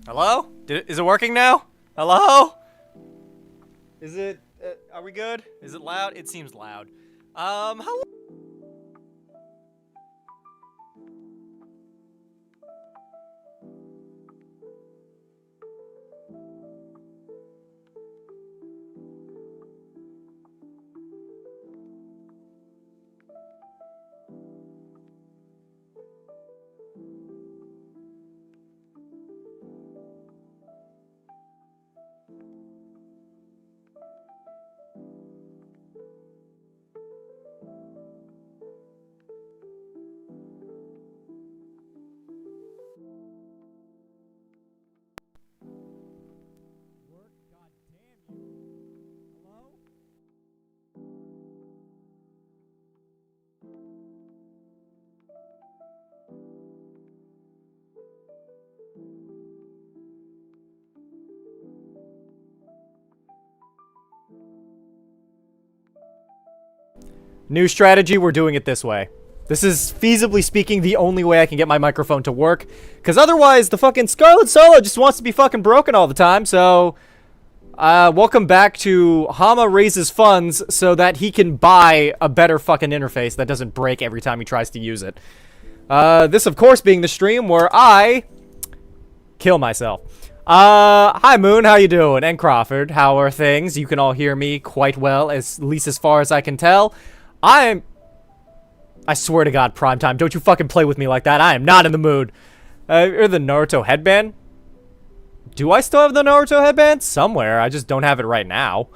Hello? Is it working now? Hello? Is it, are we good? Is it loud? It seems loud. Hello? New strategy, we're doing it this way. This is, feasibly speaking, the only way I can get my microphone to work. Because otherwise, the fucking Scarlet Solo just wants to be fucking broken all the time, so... welcome back to Hama raises funds so that he can buy a better fucking interface that doesn't break every time he tries to use it. This, of course, being the stream where I... kill myself. Hi Moon, how you doing? And Crawford, how are things? You can all hear me quite well, at least as far as I can tell. I swear to God, Primetime, don't you fucking play with me like that. I am not in the mood. Or the Naruto headband? Do I still have the Naruto headband? Somewhere, I just don't have it right now.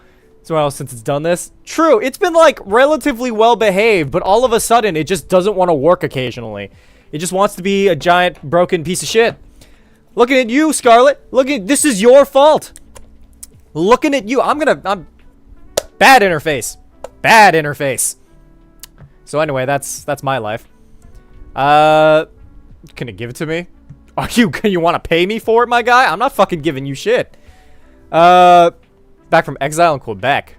So else since it's done this? True, it's been like relatively well behaved, but all of a sudden it just doesn't want to work occasionally. It just wants to be a giant broken piece of shit. Looking at you, Scarlet. This is your fault. Looking at you. I'm bad interface. Bad interface. So anyway, that's my life. Can it give it to me? You want to pay me for it, my guy? I'm not fucking giving you shit. Back from exile in Quebec.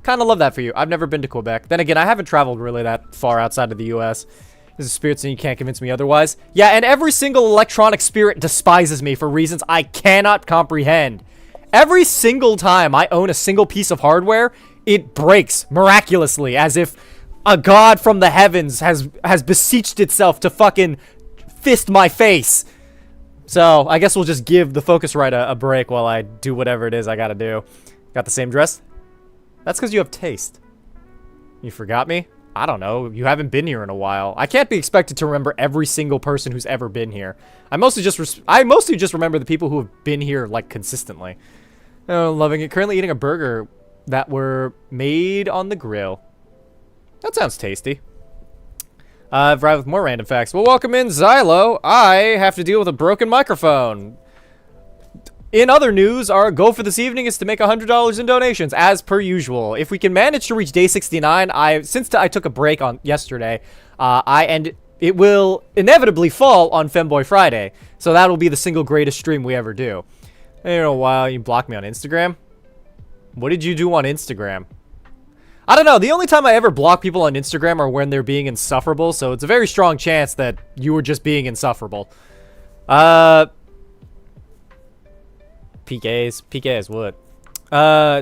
Kind of love that for you. I've never been to Quebec. Then again, I haven't traveled really that far outside of the U.S. There's a spirit, and you can't convince me otherwise. Yeah, and every single electronic spirit despises me for reasons I cannot comprehend. Every single time I own a single piece of hardware, it breaks miraculously, as if a god from the heavens has beseeched itself to fucking fist my face. So, I guess we'll just give the Focusrite a break while I do whatever it is I gotta do. Got the same dress? That's because you have taste. You forgot me? I don't know. You haven't been here in a while. I can't be expected to remember every single person who's ever been here. I mostly just remember the people who have been here, like, consistently. Oh, loving it. Currently eating a burger that were made on the grill. That sounds tasty. I've arrived with more random facts. Well, welcome in, Xylo. I have to deal with a broken microphone. In other news, our goal for this evening is to make $100 in donations, as per usual. If we can manage to reach day 69, since I took a break on yesterday, it will inevitably fall on Femboy Friday. So that will be the single greatest stream we ever do. In a while, you blocked me on Instagram. What did you do on Instagram? I don't know. The only time I ever block people on Instagram are when they're being insufferable, so it's a very strong chance that you were just being insufferable. PKs, what?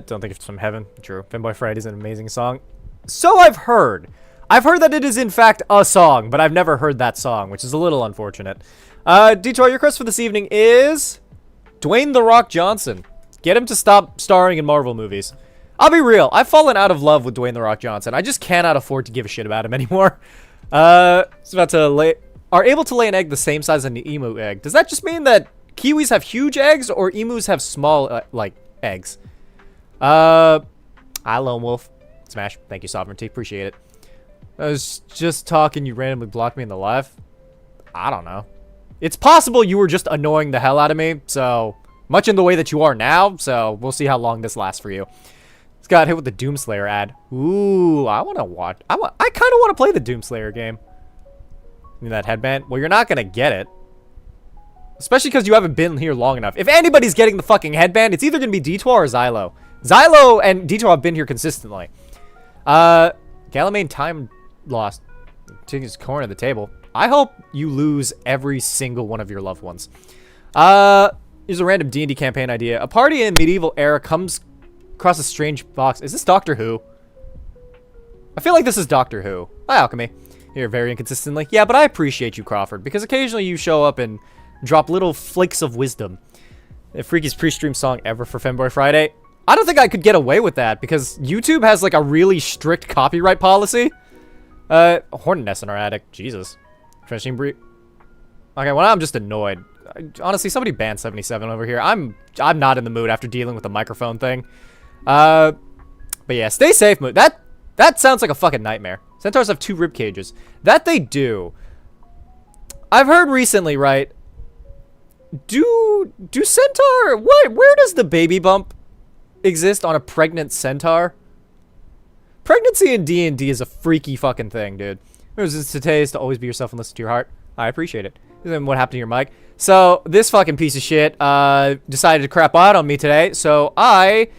Don't think it's from heaven. True. Femboy Friday is an amazing song. So I've heard. I've heard that it is in fact a song, but I've never heard that song, which is a little unfortunate. Detour, your request for this evening is Dwayne "The Rock" Johnson. Get him to stop starring in Marvel movies. I'll be real. I've fallen out of love with Dwayne "The Rock" Johnson. I just cannot afford to give a shit about him anymore. It's about to are able to lay an egg the same size as an emu egg. Does that just mean that kiwis have huge eggs or emus have small, like, eggs? Hi, Lone Wolf. Smash. Thank you, Sovereignty. Appreciate it. I was just talking. You randomly blocked me in the live. I don't know. It's possible you were just annoying the hell out of me, so much in the way that you are now, so we'll see how long this lasts for you. Just got hit with the Doomslayer ad. Ooh, I want to watch. I kind of want to play the Doomslayer game. Need that headband? Well, you're not going to get it. Especially because you haven't been here long enough. If anybody's getting the fucking headband, it's either going to be Detour or Xylo. Xylo and Detour have been here consistently. Galamane time lost. Taking his corner of the table. I hope you lose every single one of your loved ones. Here's a random D&D campaign idea. A party in medieval era comes across a strange box. Is this Doctor Who? I feel like this is Doctor Who. Hi, Alchemy. Here, very inconsistently. Yeah, but I appreciate you, Crawford, because occasionally you show up and drop little flakes of wisdom. The freakiest pre-stream song ever for Femboy Friday. I don't think I could get away with that, because YouTube has, like, a really strict copyright policy. Hornet nest in our attic. Jesus. Finishing breed. Okay, well, I'm just annoyed. Honestly, somebody banned 77 over here. I'm not in the mood after dealing with the microphone thing. But yeah, stay safe, mood. That sounds like a fucking nightmare. Centaurs have 2 rib cages. That they do. I've heard recently, right? Do centaur? What? Where does the baby bump exist on a pregnant centaur? Pregnancy in D&D is a freaky fucking thing, dude. Today is to always be yourself and listen to your heart. I appreciate it. Then what happened to your mic? So this fucking piece of shit decided to crap out on me today. So I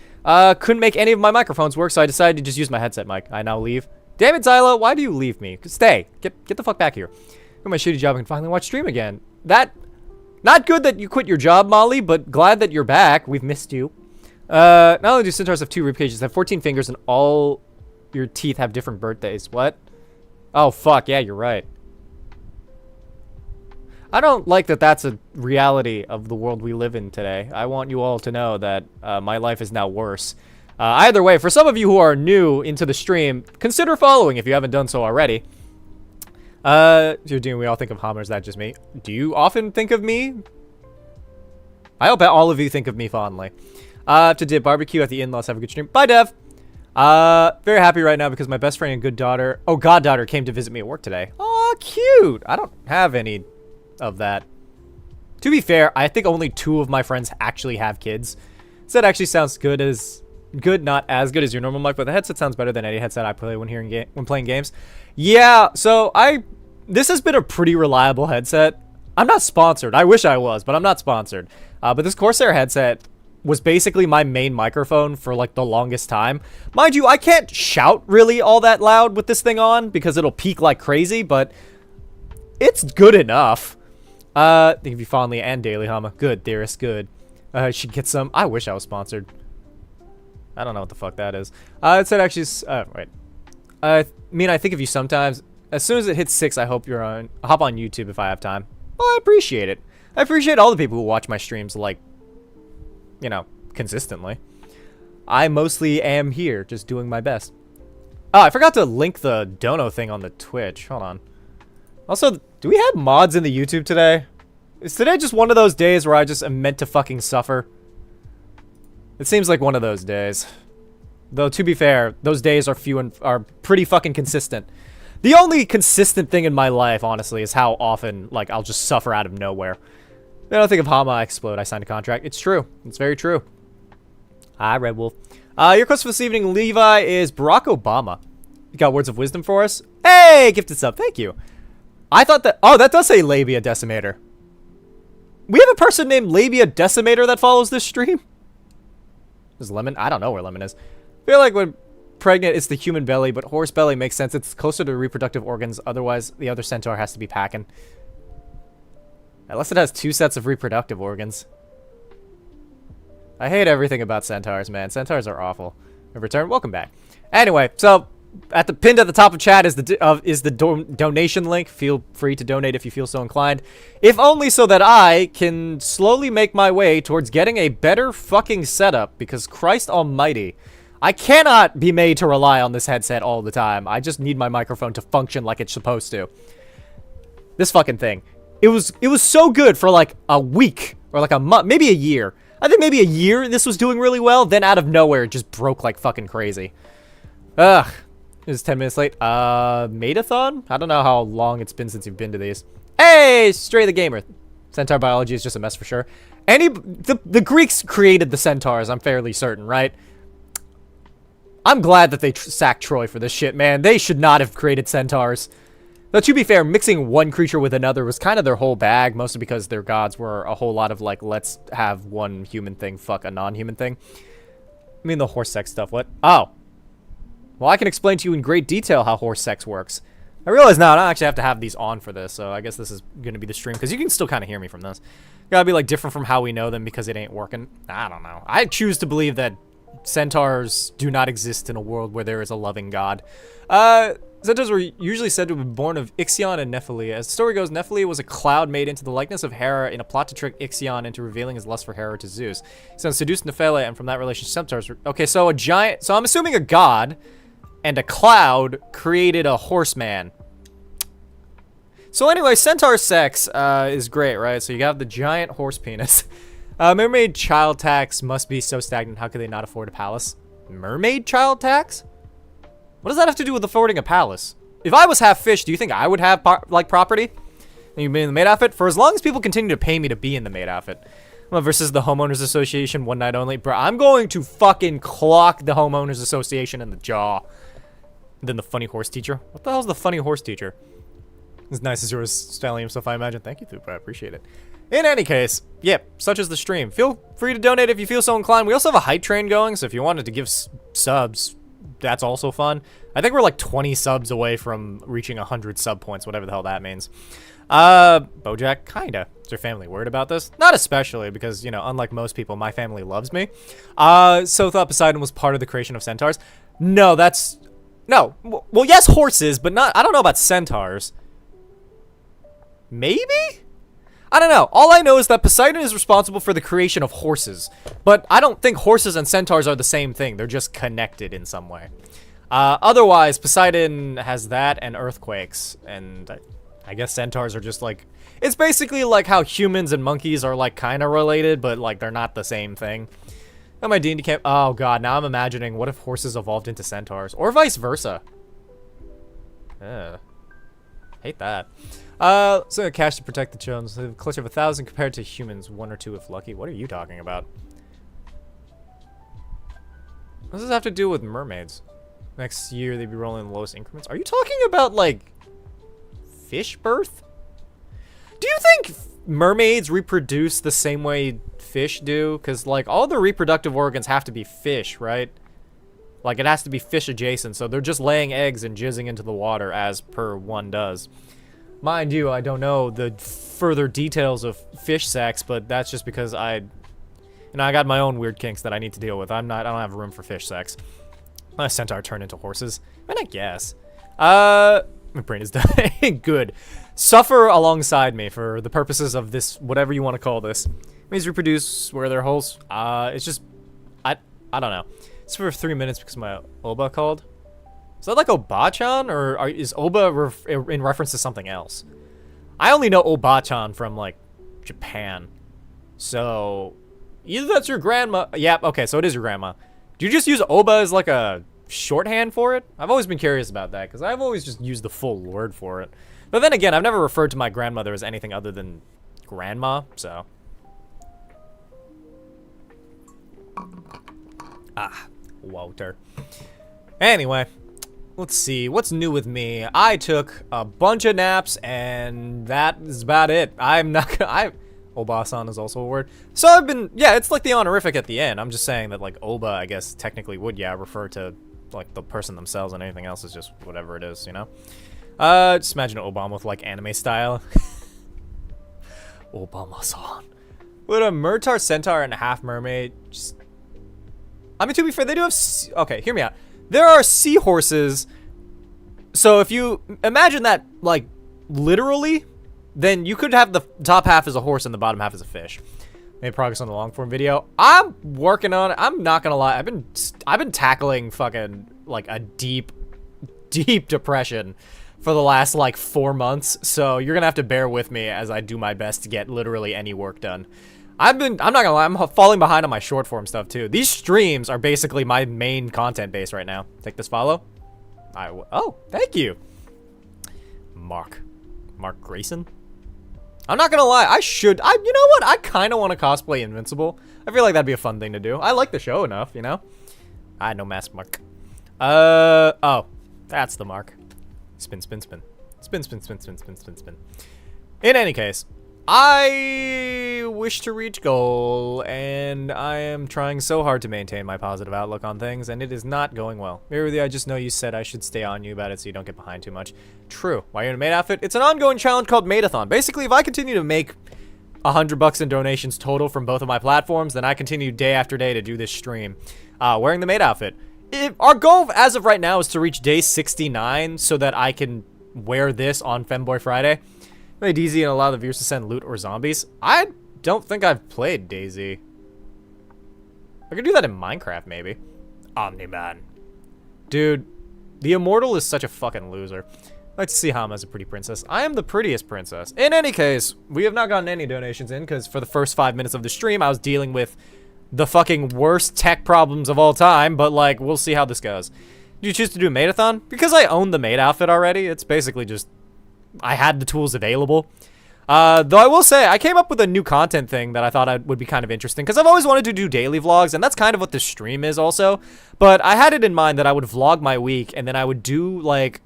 couldn't make any of my microphones work. So I decided to just use my headset mic. I now leave. Damn it, Zylo, why do you leave me? Stay. Get the fuck back here. Got my shitty job and can finally watch stream again. Not good that you quit your job, Molly, but glad that you're back. We've missed you. Not only do centaurs have 2 rib cages, they have 14 fingers, and all your teeth have different birthdays. What? Oh, fuck. Yeah, you're right. I don't like that that's a reality of the world we live in today. I want you all to know that my life is now worse. Either way, for some of you who are new into the stream, consider following if you haven't done so already. You're doing, we all think of Hama, or is that just me? Do you often think of me? I hope all of you think of me fondly. To dip barbecue at the in-laws. Have a good stream. Bye, Dev. Very happy right now because my best friend and goddaughter came to visit me at work today. Aw, cute. I don't have any of that. To be fair, I think only 2 of my friends actually have kids. So that actually sounds good, not as good as your normal mic, but the headset sounds better than any headset I play when playing games. Yeah, so this has been a pretty reliable headset. I'm not sponsored. I wish I was, but I'm not sponsored. But this Corsair headset was basically my main microphone for like the longest time. Mind you, I can't shout really all that loud with this thing on because it'll peak like crazy, but it's good enough. Think of you fondly and daily, Hama. Good, dearest, good. I should get some. I wish I was sponsored. I don't know what the fuck that is. It said actually, wait. I think of you sometimes. As soon as it hits 6, I hope hop on YouTube if I have time. Well, I appreciate it. I appreciate all the people who watch my streams, like, you know, consistently. I mostly am here, just doing my best. Oh, I forgot to link the dono thing on the Twitch. Hold on. Also, do we have mods in the YouTube today? Is today just one of those days where I just am meant to fucking suffer? It seems like one of those days. Though, to be fair, those days are few and are pretty fucking consistent. The only consistent thing in my life, honestly, is how often, like, I'll just suffer out of nowhere. I don't think of Hama, I explode. I signed a contract. It's true. It's very true. Hi, Red Wolf. Your quest for this evening, Levi, is Barack Obama. You got words of wisdom for us? Hey, gifted sub. Thank you. I thought that... Oh, that does say Labia Decimator. We have a person named Labia Decimator that follows this stream? Is Lemon? I don't know where Lemon is. I feel like when pregnant, it's the human belly, but horse belly makes sense. It's closer to reproductive organs. Otherwise, the other centaur has to be packing. Unless it has 2 sets of reproductive organs. I hate everything about centaurs, man. Centaurs are awful. In return, welcome back. Anyway, so pinned at the top of chat is the donation link. Feel free to donate if you feel so inclined. If only so that I can slowly make my way towards getting a better fucking setup, because Christ almighty, I cannot be made to rely on this headset all the time. I just need my microphone to function like it's supposed to. This fucking thing. It was so good for like a week or like a month, maybe a year. I think maybe a year this was doing really well. Then out of nowhere, it just broke like fucking crazy. Ugh. It was 10 minutes late. Maidathon? I don't know how long it's been since you've been to these. Hey, Stray the Gamer. Centaur biology is just a mess for sure. The Greeks created the centaurs, I'm fairly certain, right? I'm glad that they sacked Troy for this shit, man. They should not have created centaurs. Though, to be fair, mixing one creature with another was kind of their whole bag, mostly because their gods were a whole lot of, like, let's have one human thing fuck a non-human thing. I mean, the horse sex stuff, what? Oh. Well, I can explain to you in great detail how horse sex works. I realize now I don't actually have to have these on for this, so I guess this is going to be the stream, because you can still kind of hear me from this. Gotta be, like, different from how we know them because it ain't working. I don't know. I choose to believe that centaurs do not exist in a world where there is a loving god. Centaurs were usually said to have been born of Ixion and Nephili. As the story goes, Nephili was a cloud made into the likeness of Hera in a plot to trick Ixion into revealing his lust for Hera to Zeus. He seduced Nephili, and from that relationship, centaurs were... Okay, so a giant... So I'm assuming a god and a cloud created a horseman. So anyway, centaur sex is great, right? So you have the giant horse penis. Mermaid child tax must be so stagnant. How could they not afford a palace? Mermaid child tax? What does that have to do with affording a palace? If I was half fish, do you think I would have, like, property? And you'd be in the maid outfit? For as long as people continue to pay me to be in the maid outfit. Well, versus the Homeowners Association, one night only. Bro, I'm going to fucking clock the Homeowners Association in the jaw. And then the funny horse teacher. What the hell's the funny horse teacher? As nice as yours styling himself, I imagine. Thank you, Thupa. I appreciate it. In any case, yep, such is the stream. Feel free to donate if you feel so inclined. We also have a hype train going, so if you wanted to give subs, that's also fun. I think we're like 20 subs away from reaching 100 sub points, whatever the hell that means. Bojack, kinda. Is your family worried about this? Not especially, because, you know, unlike most people, my family loves me. So thought Poseidon was part of the creation of centaurs. No, that's... No. Well, yes, horses, but not... I don't know about centaurs. Maybe? I don't know. All I know is that Poseidon is responsible for the creation of horses. But I don't think horses and centaurs are the same thing. They're just connected in some way. Otherwise, Poseidon has that and earthquakes. And I guess centaurs are just like... It's basically like how humans and monkeys are like kind of related, but like they're not the same thing. Oh, my D&D camp... Oh god, now I'm imagining what if horses evolved into centaurs? Or vice versa. Hate that. So cash to protect the children. So a clutch of 1,000 compared to humans, 1 or 2 if lucky. What are you talking about? What does this have to do with mermaids? Next year they'd be rolling the lowest increments. Are you talking about like fish birth? Do you think mermaids reproduce the same way fish do? Because like all the reproductive organs have to be fish, right? Like it has to be fish adjacent, so they're just laying eggs and jizzing into the water as per one does. Mind you, I don't know the further details of fish sex, but that's just because I got my own weird kinks that I need to deal with. I don't have room for fish sex. My centaur turned into horses. I mean, I guess. My brain is dying. Good. Suffer alongside me for the purposes of this, whatever you want to call this. Means reproduce where they're holes. It's just, I don't know. It's for 3 minutes because my Oba called. Is that like Oba-chan, or is Oba in reference to something else? I only know Oba-chan from, like, Japan. So, either that's your grandma... Yeah, okay, so it is your grandma. Do you just use Oba as, like, a shorthand for it? I've always been curious about that, because I've always just used the full word for it. But then again, I've never referred to my grandmother as anything other than grandma, so... Ah, Walter. Anyway... Let's see, what's new with me? I took a bunch of naps, and that is about it. I'm not gonna... Oba-san is also a word. So I've been... Yeah, it's like the honorific at the end. I'm just saying that, like, Oba, I guess, technically would, yeah, refer to, like, the person themselves, and anything else is just whatever it is, you know? Just imagine Obama with, like, anime style. Obama-san. Would a Murtar Centaur and a half mermaid just... I mean, to be fair, they do have... Okay, hear me out. There are seahorses, so if you imagine that, like, literally, then you could have the top half as a horse and the bottom half as a fish. Made progress on the long form video. I'm working on it. I'm not gonna lie. I've been tackling fucking, like, a deep depression for the last, like, 4 months, so you're gonna have to bear with me as I do my best to get literally any work done. I'm not gonna lie, I'm falling behind on my short form stuff too. These streams are basically my main content base right now. Take this follow. Oh, thank you. Mark Grayson? I'm not gonna lie, you know what? I kinda wanna cosplay Invincible. I feel like that'd be a fun thing to do. I like the show enough, you know? I know Mask Mark. Oh, that's the mark. Spin. Spin. In any case, I wish to reach goal, and I am trying so hard to maintain my positive outlook on things, and it is not going well. Merely, I just know you said I should stay on you about it so you don't get behind too much. True. Why are you in a maid outfit? It's an ongoing challenge called Maidathon. Basically, if I continue to make $100 in donations total from both of my platforms, then I continue day after day to do this stream, wearing the maid outfit. Our goal as of right now is to reach day 69 so that I can wear this on Femboy Friday. Play DayZ and allow the viewers to send loot or zombies. I don't think I've played DayZ. I could do that in Minecraft, maybe. Omni-Man. Dude, the Immortal is such a fucking loser. I like to see Hama as a pretty princess. I am the prettiest princess. In any case, we have not gotten any donations in because for the first 5 minutes of the stream, I was dealing with the fucking worst tech problems of all time, but like, we'll see how this goes. Do you choose to do a Maidathon? Because I own the maid outfit already, it's basically just, I had the tools available. Though I will say, I came up with a new content thing that I thought would be kind of interesting, because I've always wanted to do daily vlogs, and that's kind of what this stream is also. But I had it in mind that I would vlog my week, and then I would do, like,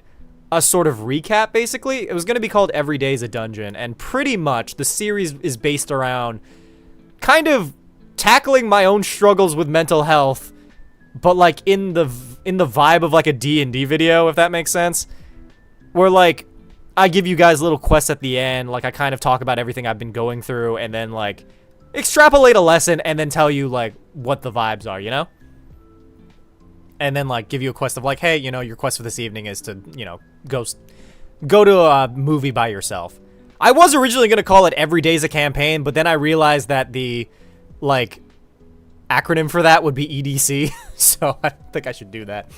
a sort of recap, basically. It was going to be called Every Day's a Dungeon, and pretty much the series is based around kind of tackling my own struggles with mental health, but, like, in the vibe of, like, a D&D video, if that makes sense. Where, like, I give you guys little quests at the end, like I kind of talk about everything I've been going through and then like extrapolate a lesson and then tell you like what the vibes are, you know? And then like give you a quest of like, hey, you know, your quest for this evening is to, you know, go to a movie by yourself. I was originally going to call it Every Day's a Campaign, but then I realized that the like acronym for that would be EDC, so I think I should do that.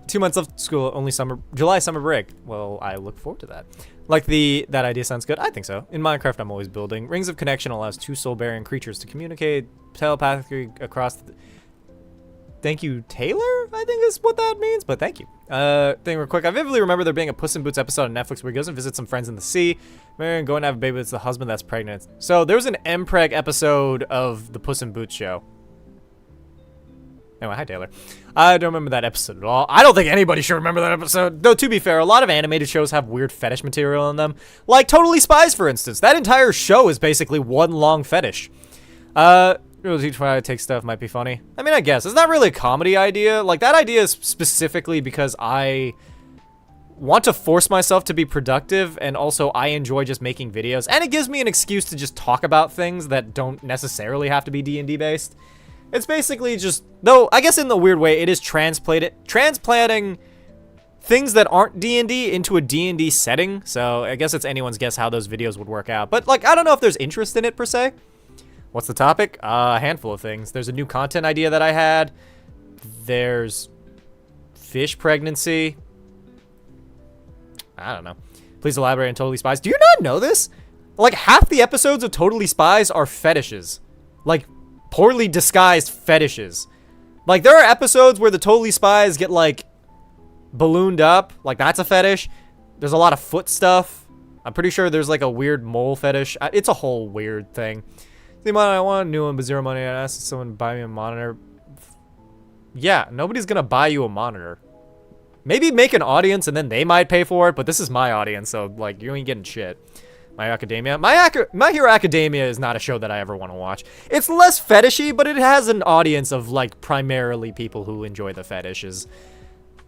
2 months left school, only July summer break. Well, I look forward to that. Like that idea sounds good. I think so. In Minecraft, I'm always building. Rings of Connection allows 2 soul-bearing creatures to communicate telepathically across Thank you, Taylor, I think is what that means, but thank you. Thing real quick, I vividly remember there being a Puss in Boots episode on Netflix where he goes and visits some friends in the sea. Man, going to have a baby, it's the husband that's pregnant. So there was an MPreg episode of the Puss in Boots show. Anyway, hi Taylor. I don't remember that episode at all. I don't think anybody should remember that episode. Though, to be fair, a lot of animated shows have weird fetish material in them. Like Totally Spies, for instance. That entire show is basically one long fetish. Really teach why I take stuff might be funny. I mean, I guess. It's not really a comedy idea. Like, that idea is specifically because I want to force myself to be productive, and also I enjoy just making videos. And it gives me an excuse to just talk about things that don't necessarily have to be D&D based. It's basically just, though I guess in the weird way, it is transplanting things that aren't D&D into a D&D setting. So I guess it's anyone's guess how those videos would work out. But like, I don't know if there's interest in it per se. What's the topic? A handful of things. There's a new content idea that I had. There's fish pregnancy. I don't know. Please elaborate on Totally Spies. Do you not know this? Like, half the episodes of Totally Spies are fetishes. Like, poorly disguised fetishes. Like, there are episodes where the Totally Spies get, like, ballooned up. Like, that's a fetish. There's a lot of foot stuff. I'm pretty sure there's, like, a weird mole fetish. It's a whole weird thing. The amount I want, new one, but zero money. I asked someone to buy me a monitor. Yeah, nobody's gonna buy you a monitor. Maybe make an audience and then they might pay for it, but this is my audience, so, like, you ain't getting shit. My Academia. My Hero Academia is not a show that I ever want to watch. It's less fetishy, but it has an audience of, like, primarily people who enjoy the fetishes.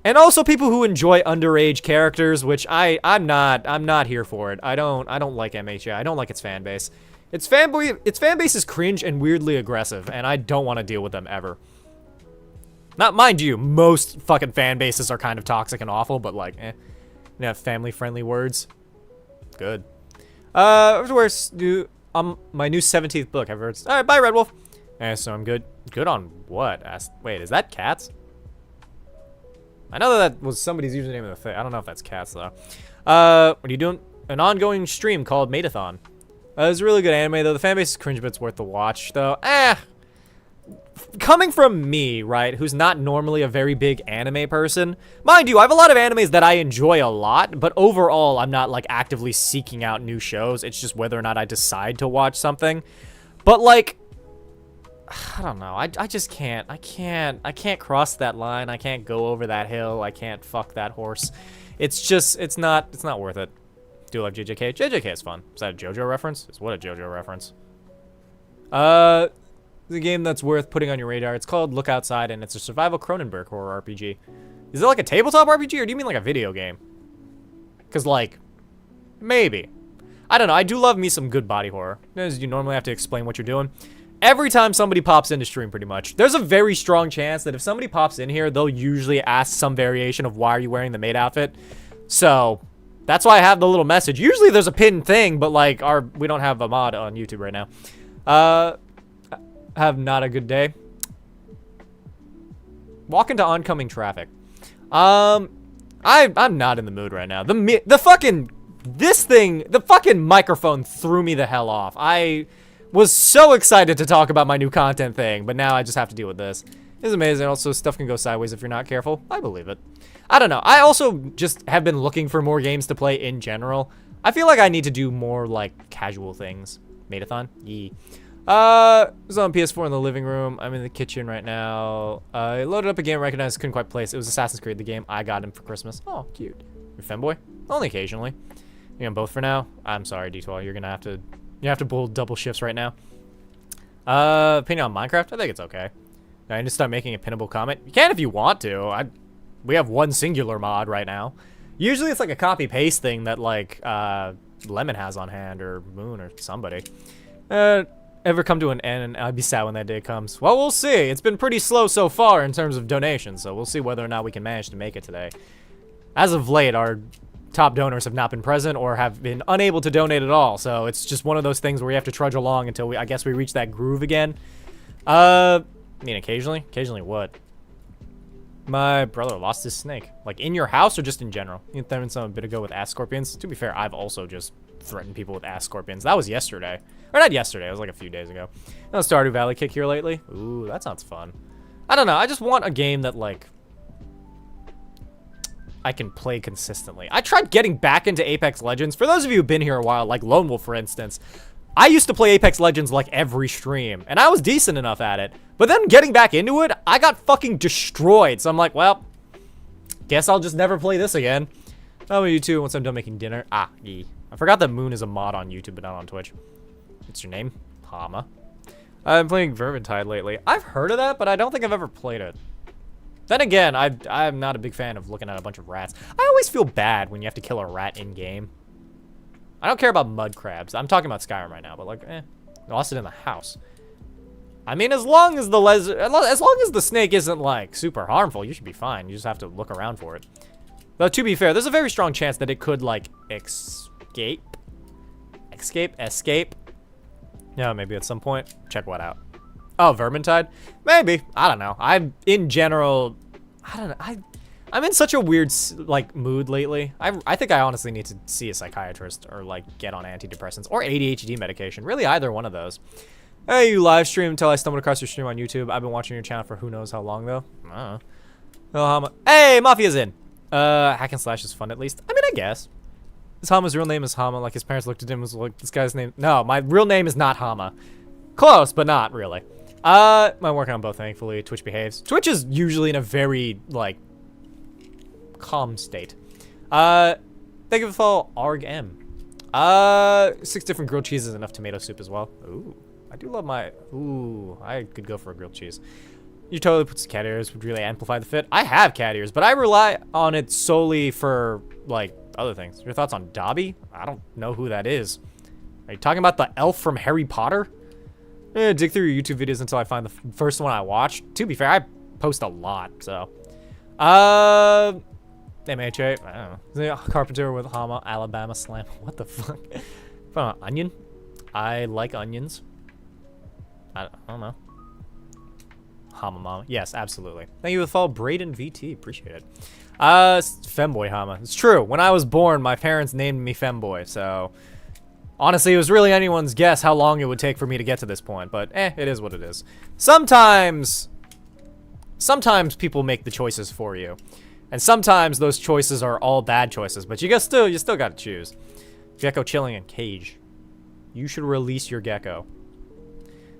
And also people who enjoy underage characters, which I'm not here for it. I don't like MHA. I don't like its fan base. Its fan base is cringe and weirdly aggressive, and I don't want to deal with them ever. Not, mind you, most fucking fan bases are kind of toxic and awful, but like, you have family-friendly words. Good. Where's my new 17th book. I've heard. All right, bye, Red Wolf. So I'm good. Good on what? Wait, is that cats? I know that was somebody's username in the thing. I don't know if that's cats though. What are you doing? An ongoing stream called Maidathon. It's a really good anime though. The fanbase is cringe, but it's worth the watch though. Coming from me, right, who's not normally a very big anime person. Mind you, I have a lot of animes that I enjoy a lot, but overall, I'm not, like, actively seeking out new shows. It's just whether or not I decide to watch something. But, like, I don't know. I just can't. I can't cross that line. I can't go over that hill. I can't fuck that horse. It's just, it's not worth it. Do love JJK. JJK is fun. Is that a JoJo reference? It's what a JoJo reference. The game that's worth putting on your radar. It's called Look Outside, and it's a survival Cronenberg horror RPG. Is it like a tabletop RPG, or do you mean like a video game? Because, like, maybe. I don't know. I do love me some good body horror. Because you normally have to explain what you're doing. Every time somebody pops into stream, pretty much, there's a very strong chance that if somebody pops in here, they'll usually ask some variation of why are you wearing the maid outfit. So that's why I have the little message. Usually there's a pinned thing, but like we don't have a mod on YouTube right now. Have not a good day. Walk into oncoming traffic. I'm not in the mood right now. The fucking microphone threw me the hell off. I was so excited to talk about my new content thing, but now I just have to deal with this. It's amazing. Also, stuff can go sideways if you're not careful. I believe it. I don't know. I also just have been looking for more games to play in general. I feel like I need to do more, like, casual things. Maidathon? Yee. It was on PS4 in the living room. I'm in the kitchen right now. I loaded up a game I recognized, couldn't quite place. It was Assassin's Creed, the game I got him for Christmas. Oh, cute. Your femboy? Only occasionally. You on both for now? I'm sorry, D12. You're gonna have to... You have to pull double shifts right now. Opinion on Minecraft? I think it's okay. I need to start making a pinnable comment. You can if you want to. We have one singular mod right now. Usually it's like a copy-paste thing that, like, Lemon has on hand, or Moon, or somebody. Ever come to an end, and I'd be sad when that day comes. Well, we'll see. It's been pretty slow so far in terms of donations, so we'll see whether or not we can manage to make it today. As of late, our top donors have not been present or have been unable to donate at all, so it's just one of those things where you have to trudge along until I guess we reach that groove again. I mean, occasionally? Occasionally what? My brother lost his snake. Like, in your house or just in general? You threatened some a bit ago with ass scorpions. To be fair, I've also just threatened people with ass scorpions. That was yesterday. Or not yesterday, it was like a few days ago. No Stardew Valley kick here lately. Ooh, that sounds fun. I don't know, I just want a game that, like, I can play consistently. I tried getting back into Apex Legends. For those of you who've been here a while, like Lone Wolf, for instance, I used to play Apex Legends like every stream, and I was decent enough at it. But then getting back into it, I got fucking destroyed. So I'm like, well, guess I'll just never play this again. How about you two once I'm done making dinner? I forgot that Moon is a mod on YouTube, but not on Twitch. What's your name? Hama. I've been playing Vermintide lately. I've heard of that, but I don't think I've ever played it. Then again, I'm not a big fan of looking at a bunch of rats. I always feel bad when you have to kill a rat in-game. I don't care about mud crabs. I'm talking about Skyrim right now, but like, lost it in the house. I mean, as long as the snake isn't like super harmful, you should be fine. You just have to look around for it. Though to be fair, there's a very strong chance that it could like escape. Yeah, maybe at some point. Check what out. Oh, Vermintide? Maybe. I don't know. In general, I don't know. I'm in such a weird, like, mood lately. I think I honestly need to see a psychiatrist or, like, get on antidepressants or ADHD medication. Really, either one of those. Hey, you live stream until I stumbled across your stream on YouTube. I've been watching your channel for who knows how long, though. I don't know. Oh, Hama. Hey, Mafia's in. Hack and slash is fun, at least. I mean, I guess. His Hama's real name is Hama. Like, his parents looked at him and was like, this guy's name. No, my real name is not Hama. Close, but not really. I'm working on both, thankfully. Twitch behaves. Twitch is usually in a very, like, calm state. Thank you for the follow, Arg M. 6 different grilled cheeses, enough tomato soup as well. Ooh, I do love my, ooh, I could go for a grilled cheese. You totally put some cat ears, would really amplify the fit. I have cat ears, but I rely on it solely for, like, other things. Your thoughts on Dobby? I don't know who that is. Are you talking about the elf from Harry Potter? Dig through your YouTube videos until I find the first one I watched. To be fair, I post a lot, so. MHA, I don't know. Carpenter with Hama, Alabama Slam. What the fuck? Onion? I like onions. I don't know. Hama Mama. Yes, absolutely. Thank you for the follow, Braden VT. Appreciate it. Femboy Hama. It's true. When I was born, my parents named me Femboy, so. Honestly, it was really anyone's guess how long it would take for me to get to this point, but it is what it is. Sometimes people make the choices for you. And sometimes those choices are all bad choices, but you still gotta choose. Gecko chilling in cage. You should release your gecko.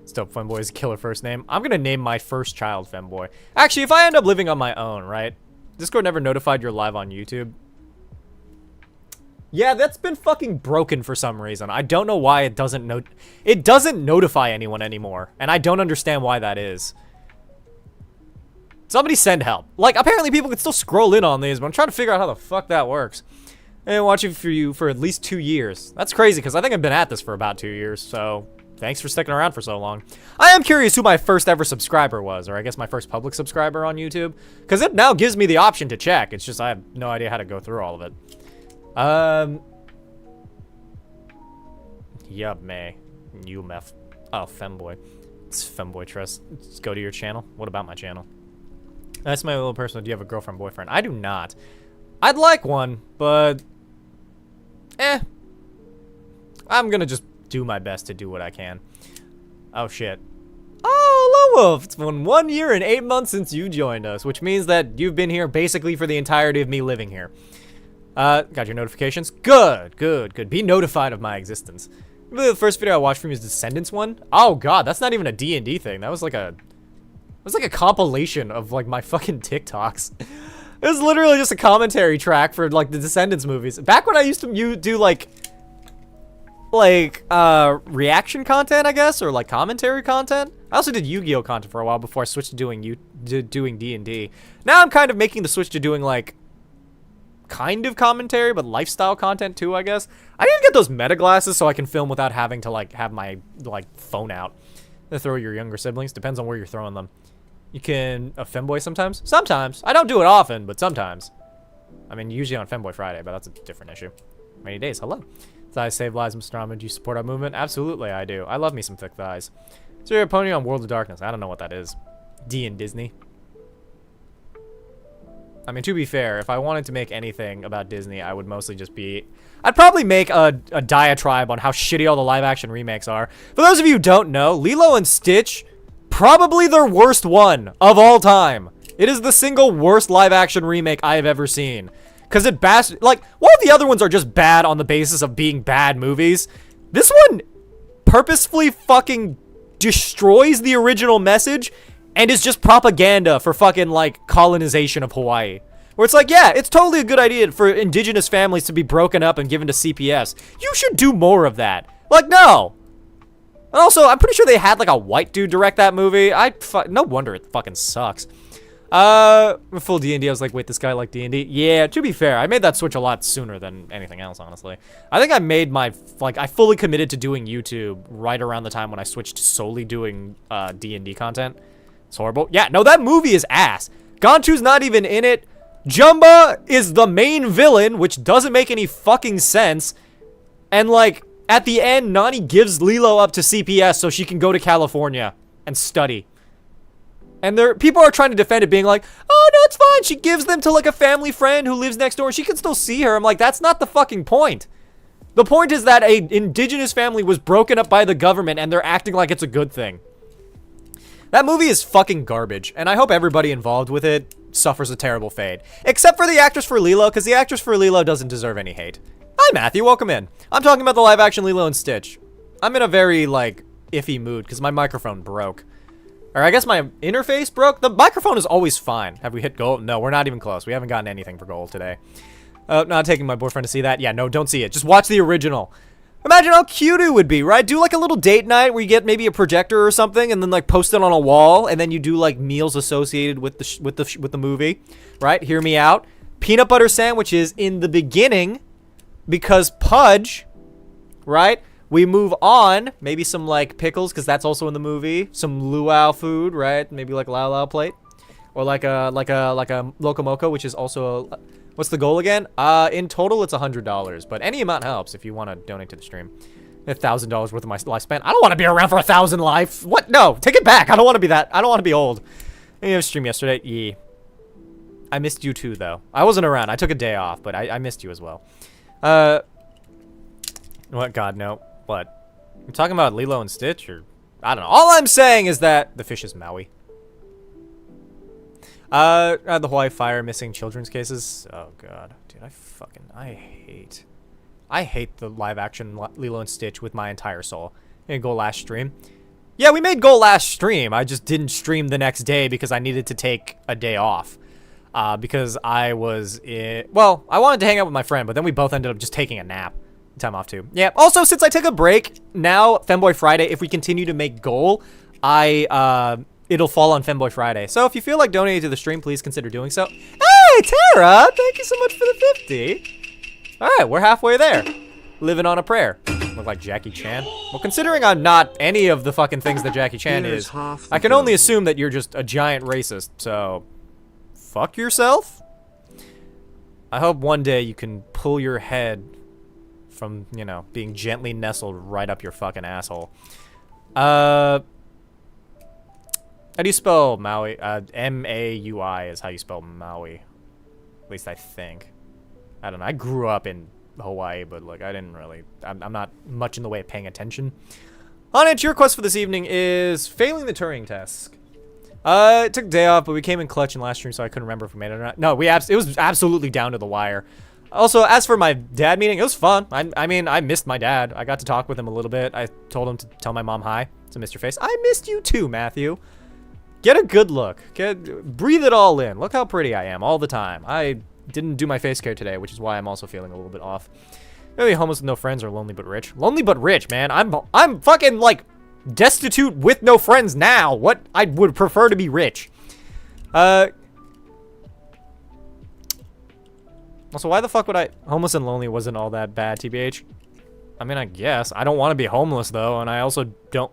Still, Femboy is a killer first name. I'm gonna name my first child Femboy. Actually, if I end up living on my own, right? Discord never notified you're live on YouTube. Yeah, that's been fucking broken for some reason. I don't know why it doesn't notify anyone anymore, and I don't understand why that is. Somebody send help. Like, apparently people can still scroll in on these, but I'm trying to figure out how the fuck that works. And watching for you for at least 2 years. That's crazy, because I think I've been at this for about 2 years, so thanks for sticking around for so long. I am curious who my first ever subscriber was, or I guess my first public subscriber on YouTube, because it now gives me the option to check. It's just I have no idea how to go through all of it. Yup, May. You meth. Oh, femboy. It's femboy trust. Let's go to your channel. What about my channel? That's my little personal. Do you have a girlfriend, boyfriend? I do not. I'd like one, but I'm gonna just do my best to do what I can. Oh shit. Oh, hello, Wolf. It's been 1 year and 8 months since you joined us, which means that you've been here basically for the entirety of me living here. Got your notifications? Good, good, good. Be notified of my existence. Really, the first video I watched from you is Descendants one? Oh god, that's not even a D&D thing. That was like a compilation of like my fucking TikToks. It was literally just a commentary track for like the Descendants movies. Back when I used to do like reaction content, I guess, or like commentary content. I also did Yu-Gi-Oh content for a while before I switched to doing D&D. Now I'm kind of making the switch to doing like kind of commentary, but lifestyle content too, I guess. I need to get those meta glasses so I can film without having to like have my like phone out. Throw your younger siblings. Depends on where you're throwing them. You can a femboy sometimes. Sometimes I don't do it often, but sometimes. I mean, usually on Femboy Friday, but that's a different issue. Many days. Hello. Thighs save lives, Mr. Rama. Do you support our movement? Absolutely, I do. I love me some thick thighs. So your opponent on World of Darkness. I don't know what that is. D and Disney. I mean, to be fair, if I wanted to make anything about Disney, I would mostly just be... I'd probably make a diatribe on how shitty all the live-action remakes are. For those of you who don't know, Lilo and Stitch, probably their worst one of all time. It is the single worst live-action remake I have ever seen. Because it like, while the other ones are just bad on the basis of being bad movies, this one purposefully fucking destroys the original message and is just propaganda for fucking, like, colonization of Hawaii. Where it's like, yeah, it's totally a good idea for indigenous families to be broken up and given to CPS. You should do more of that. Like, no. And also, I'm pretty sure they had, like, a white dude direct that movie. No wonder it fucking sucks. Full D&D, I was like, wait, this guy like D&D? Yeah, to be fair, I made that switch a lot sooner than anything else, honestly. I think I made my, like, I fully committed to doing YouTube right around the time when I switched to solely doing, D&D content. It's horrible. Yeah, no, that movie is ass. Ganchu's not even in it. Jumba is the main villain, which doesn't make any fucking sense. And, like, at the end, Nani gives Lilo up to CPS so she can go to California and study. And people are trying to defend it, being like, oh, no, it's fine. She gives them to, like, a family friend who lives next door. She can still see her. I'm like, that's not the fucking point. The point is that a indigenous family was broken up by the government, and they're acting like it's a good thing. That movie is fucking garbage, and I hope everybody involved with it suffers a terrible fate. Except for the actress for Lilo, because the actress for Lilo doesn't deserve any hate. Hi, Matthew. Welcome in. I'm talking about the live-action Lilo and Stitch. I'm in a very, like, iffy mood, because my microphone broke. Or I guess my interface broke. The microphone is always fine. Have we hit gold? No, we're not even close. We haven't gotten anything for gold today. Not taking my boyfriend to see that. Yeah, no, don't see it. Just watch the original. Imagine how cute it would be, right? Do like a little date night where you get maybe a projector or something and then like post it on a wall and then you do like meals associated with the movie, right? Hear me out. Peanut butter sandwiches in the beginning because Pudge, right? We move on, maybe some like pickles because that's also in the movie. Some luau food, right? Maybe like a luau plate or like a locomoco, which is also a, what's the goal again? In total, it's $100, but any amount helps if you want to donate to the stream. $1,000 worth of my lifespan. I don't want to be around for 1,000 life. What? No, take it back. I don't want to be that. I don't want to be old. I have a stream yesterday. Yeah. I missed you too, though. I wasn't around. I took a day off, but I missed you as well. What? God, no. What? I'm talking about Lilo and Stitch, or I don't know. All I'm saying is that the fish is Maui. The Hawaii fire, missing children's cases. Oh god, dude, I hate the live action Lilo and Stitch with my entire soul. And go last stream. Yeah, we made goal last stream. I just didn't stream the next day because I needed to take a day off. because I was well, I wanted to hang out with my friend, but then we both ended up just taking a nap. Time off too. Yeah. Also, since I took a break, now Femboy Friday, if we continue to make goal, it'll fall on Femboy Friday. So if you feel like donating to the stream, please consider doing so. Hey, Tara! Thank you so much for the 50. All right, we're halfway there. Living on a prayer. Look like Jackie Chan. Well, considering I'm not any of the fucking things that Jackie Chan is, I can only assume that you're just a giant racist. So, fuck yourself. I hope one day you can pull your head from, you know, being gently nestled right up your fucking asshole. How do you spell Maui? M-A-U-I is how you spell Maui. At least I think. I don't know. I grew up in Hawaii, but, like, I didn't really... I'm not much in the way of paying attention. On it, your quest for this evening is failing the Turing test. It took a day off, but we came in clutch in last stream, so I couldn't remember if we made it or not. No, it was absolutely down to the wire. Also, as for my dad meeting, it was fun. I mean, I missed my dad. I got to talk with him a little bit. I told him to tell my mom hi to Mr. Face. I missed you too, Matthew. Get a good look. Breathe it all in. Look how pretty I am all the time. I didn't do my face care today, which is why I'm also feeling a little bit off. Maybe homeless with no friends or lonely but rich. Lonely but rich, man. I'm fucking, like, destitute with no friends now. What? I would prefer to be rich. Also, why the fuck would I... Homeless and lonely wasn't all that bad, TBH. I mean, I guess. I don't want to be homeless, though, and I also don't...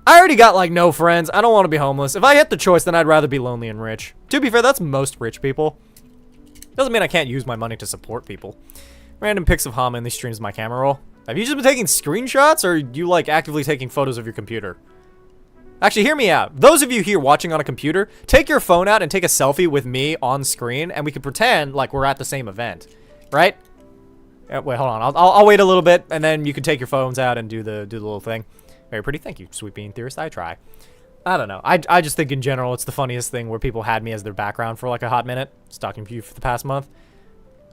I already got, like, no friends. I don't want to be homeless. If I had the choice, then I'd rather be lonely and rich. To be fair, that's most rich people. Doesn't mean I can't use my money to support people. Random pics of Hama in these streams of my camera roll. Have you just been taking screenshots, or are you, like, actively taking photos of your computer? Actually, hear me out. Those of you here watching on a computer, take your phone out and take a selfie with me on screen, and we can pretend like we're at the same event, right? Wait, hold on. I'll wait a little bit, and then you can take your phones out and do the little thing. Very pretty. Thank you, Sweet Bean Theorist. I try. I don't know. I just think in general it's the funniest thing where people had me as their background for like a hot minute, stalking you for the past month.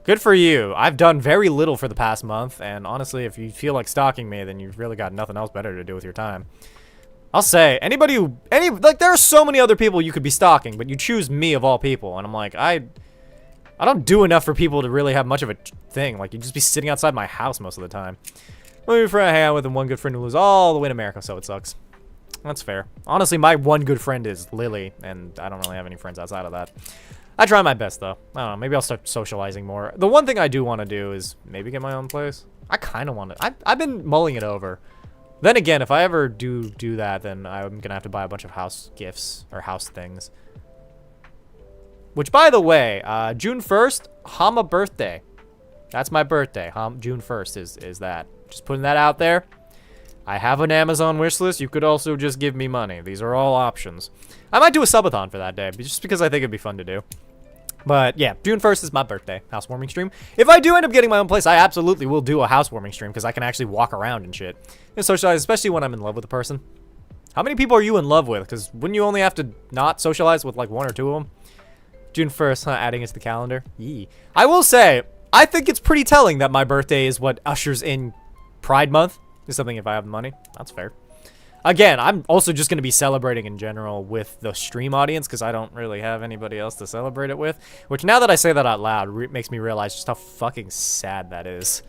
Good for you. I've done very little for the past month, and honestly, if you feel like stalking me, then you've really got nothing else better to do with your time. I'll say, like, there are so many other people you could be stalking, but you choose me of all people, and I'm like, I don't do enough for people to really have much of a thing. Like, you just be sitting outside my house most of the time. One friend I hang out with and one good friend who lives all the way in America, so it sucks. That's fair. Honestly, my one good friend is Lily, and I don't really have any friends outside of that. I try my best, though. I don't know, maybe I'll start socializing more. The one thing I do want to do is maybe get my own place. I kind of want to. I've been mulling it over. Then again, if I ever do that, then I'm going to have to buy a bunch of house gifts or house things. Which, by the way, June 1st, Hama birthday. That's my birthday. June 1st is that. Just putting that out there. I have an Amazon wish list. You could also just give me money. These are all options. I might do a subathon for that day, just because I think it'd be fun to do. But yeah, June 1st is my birthday. Housewarming stream. If I do end up getting my own place, I absolutely will do a housewarming stream because I can actually walk around and shit. And socialize, especially when I'm in love with a person. How many people are you in love with? Because wouldn't you only have to not socialize with like one or two of them? June 1st, huh? Adding it to the calendar. Yee. I will say, I think it's pretty telling that my birthday is what ushers in Pride Month. Is something if I have the money. That's fair. Again, I'm also just going to be celebrating in general with the stream audience because I don't really have anybody else to celebrate it with. Which, now that I say that out loud, makes me realize just how fucking sad that is.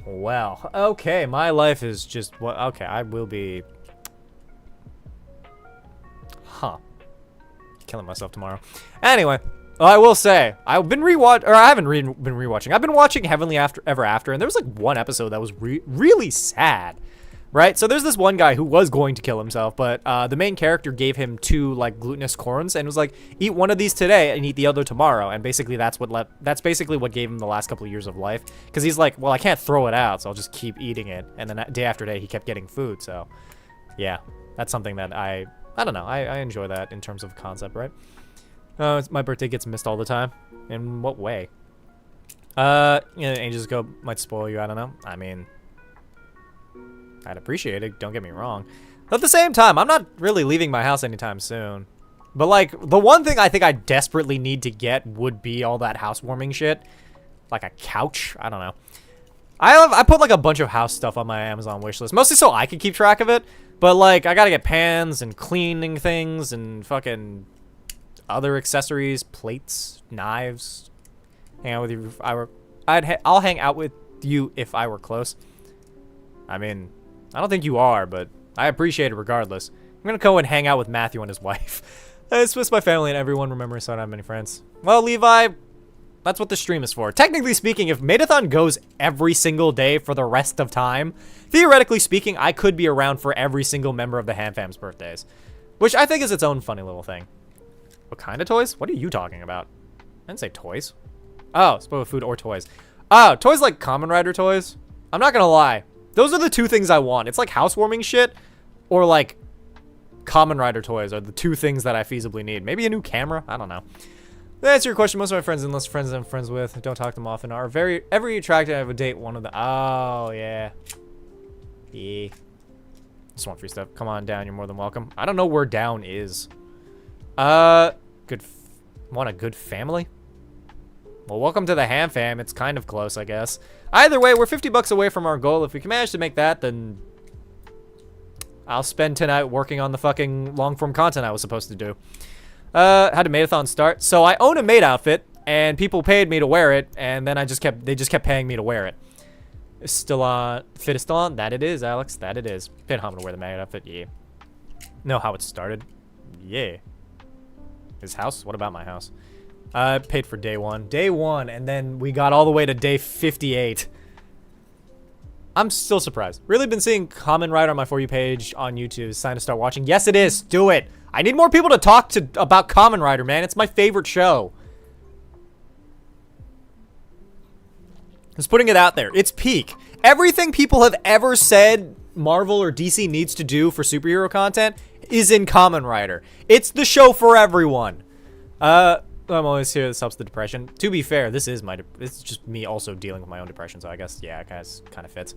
Well, okay, my life is just... Well, okay, I will be... Huh. Killing myself tomorrow. Anyway, I will say, I've been I haven't been rewatching. I've been watching Heavenly Ever After, and there was like one episode that was really sad. Right, so there's this one guy who was going to kill himself, but the main character gave him 2 like glutinous corns and was like, eat one of these today and eat the other tomorrow. And basically that's basically what gave him the last couple of years of life, because he's like, well, I can't throw it out, so I'll just keep eating it. And then day after day he kept getting food. So yeah, that's something that I don't know, I enjoy that in terms of concept, right? My birthday gets missed all the time. In what way? You know, Angels Go might spoil you. I don't know. I mean, I'd appreciate it, don't get me wrong. But at the same time, I'm not really leaving my house anytime soon. But, like, the one thing I think I desperately need to get would be all that housewarming shit. Like a couch? I don't know. I put, like, a bunch of house stuff on my Amazon wishlist, mostly so I can keep track of it. But, like, I gotta get pans and cleaning things and fucking other accessories, plates, knives. Hang out with you if I were... I'll hang out with you if I were close. I mean, I don't think you are, but I appreciate it regardless. I'm gonna go and hang out with Matthew and his wife. It's with my family and everyone. Remember, so I don't have many friends. Well, Levi, that's what the stream is for. Technically speaking, if Maidathon goes every single day for the rest of time, theoretically speaking, I could be around for every single member of the Ham Fam's birthdays, which I think is its own funny little thing. What kind of toys? What are you talking about? I didn't say toys. Oh, spoil food or toys. Oh, toys like Kamen Rider toys. I'm not gonna lie. Those are the two things I want. It's like housewarming shit or like Kamen Rider toys are the two things that I feasibly need. Maybe a new camera? I don't know. To answer your question, most of my friends, unless friends I'm friends with, don't talk to them often, are every attractive. I have a date one of the. Oh, yeah. Yeah. Just want free stuff. Come on down. You're more than welcome. I don't know where down is. Good. Want a good family? Well, welcome to the Ham Fam. It's kind of close, I guess. Either way, we're 50 bucks away from our goal. If we can manage to make that, then I'll spend tonight working on the fucking long-form content I was supposed to do. How did Maidathon start? So I own a maid outfit, and people paid me to wear it, and then they just kept paying me to wear it. It's still on. Fit is still on? That it is, Alex. That it is. Paid Hama to wear the maid outfit. Yeah. Know how it started? Yeah. His house? What about my house? Paid for day one. Day one, and then we got all the way to day 58. I'm still surprised. Really been seeing Kamen Rider on my For You page on YouTube. It's time to start watching. Yes, it is. Do it. I need more people to talk to about Kamen Rider, man. It's my favorite show. Just putting it out there. It's peak. Everything people have ever said Marvel or DC needs to do for superhero content is in Kamen Rider. It's the show for everyone. I'm always here. This helps the depression. To be fair, this is it's just me also dealing with my own depression, so I guess, yeah, it kind of fits.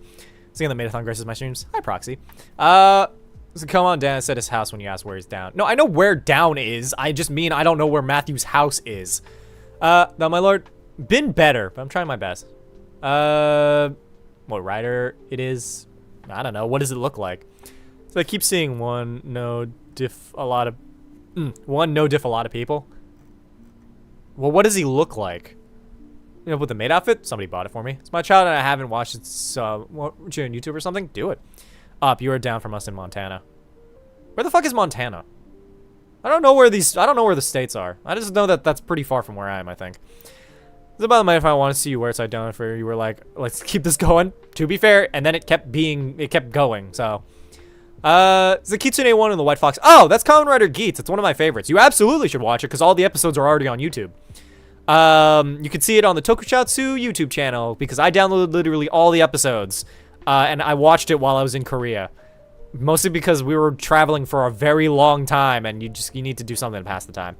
Seeing that Maidathon graces my streams. Hi, Proxy. So come on down. I said his house when you asked where he's down. No, I know where down is. I just mean I don't know where Matthew's house is. Now, my lord, been better, but I'm trying my best. What rider it is? I don't know. What does it look like? So I keep seeing one no diff a lot of people. Well, what does he look like? You know, with the maid outfit? Somebody bought it for me. It's my child and I haven't watched it, so what, you on YouTube or something? Do it. Up, you are down from us in Montana. Where the fuck is Montana? I don't know where the states are. I just know that that's pretty far from where I am, I think. It's about the mind if I want to see you where it's down for you were like, let's keep this going. To be fair, and then it kept going, so. It's the Kitsune one and the White Fox. Oh, that's Kamen Rider Geats. It's one of my favorites. You absolutely should watch it because all the episodes are already on YouTube. You can see it on the Tokusatsu YouTube channel because I downloaded literally all the episodes. And I watched it while I was in Korea. Mostly because we were traveling for a very long time and you need to do something to pass the time.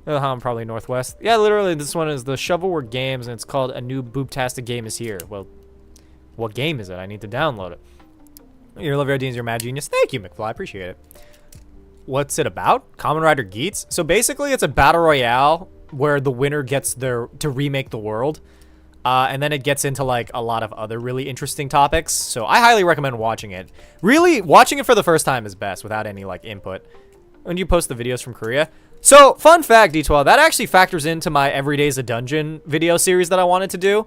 I'm probably Northwest. Yeah, literally this one is the Shovelware Games and it's called A New Boobtastic Game Is Here. Well, what game is it? I need to download it. Your love your ideas, you're a mad genius. Thank you, McFly. Appreciate it. What's it about? Kamen Rider Geats? So basically, it's a battle royale where the winner gets to remake the world. And then it gets into like a lot of other really interesting topics. So I highly recommend watching it. Really, watching it for the first time is best without any like input. When you post the videos from Korea. So, fun fact, D12, that actually factors into my Everyday's a Dungeon video series that I wanted to do.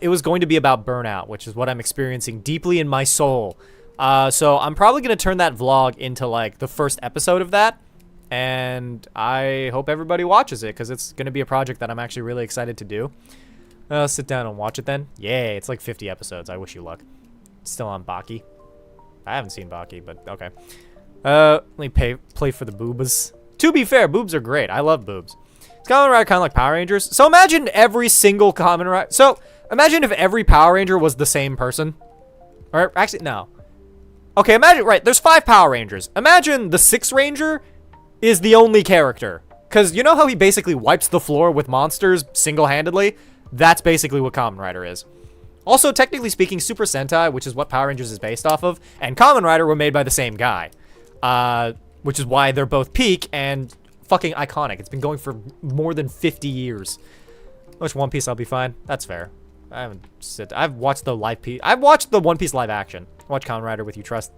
It was going to be about burnout, which is what I'm experiencing deeply in my soul. So I'm probably going to turn that vlog into like the first episode of that. And I hope everybody watches it because it's going to be a project that I'm actually really excited to do. I'll sit down and watch it then. Yay, it's like 50 episodes. I wish you luck. It's still on Baki. I haven't seen Baki, but okay. Let me play for the boobas. To be fair, boobs are great. I love boobs. It's Kamen Rider kind of like Power Rangers. So imagine every single Kamen Rider. So imagine if every Power Ranger was the same person. Or actually, no. Okay, imagine, right, there's 5 Power Rangers. Imagine the 6th Ranger is the only character. Because you know how he basically wipes the floor with monsters single-handedly? That's basically what Kamen Rider is. Also, technically speaking, Super Sentai, which is what Power Rangers is based off of, and Kamen Rider were made by the same guy. Which is why they're both peak and fucking iconic. It's been going for more than 50 years. Watch One Piece, I'll be fine. That's fair. I've watched the I've watched the One Piece live action. Watch Kamen Rider with you, trust.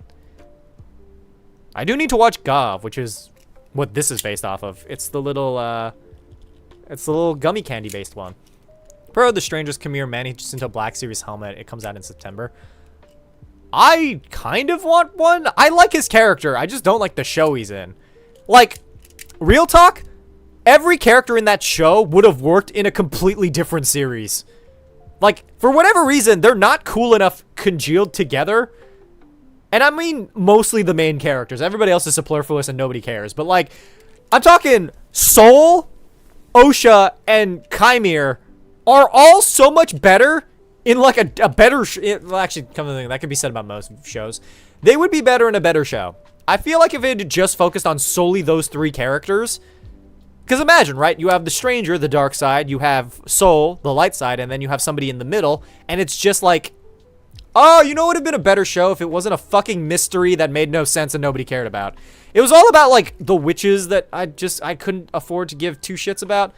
I do need to watch Gav, which is what this is based off of. It's the little gummy candy based one. Pro the Stranger's Kamen Rider Centaur Black Series helmet. It comes out in September. I kind of want one. I like his character. I just don't like the show he's in. Like, real talk, every character in that show would have worked in a completely different series. Like, for whatever reason, they're not cool enough congealed together. And I mean, mostly the main characters. Everybody else is superfluous and nobody cares. But, like, I'm talking Soul, Osha, and Kaimir are all so much better in, like, a better... well, actually, come to think, that could be said about most shows. They would be better in a better show. I feel like if it had just focused on solely those three characters... Because imagine, right? You have the Stranger, the dark side. You have Soul, the light side. And then you have somebody in the middle. And it's just like... Oh, you know what would have been a better show if it wasn't a fucking mystery that made no sense and nobody cared about? It was all about, like, the witches that I couldn't afford to give two shits about.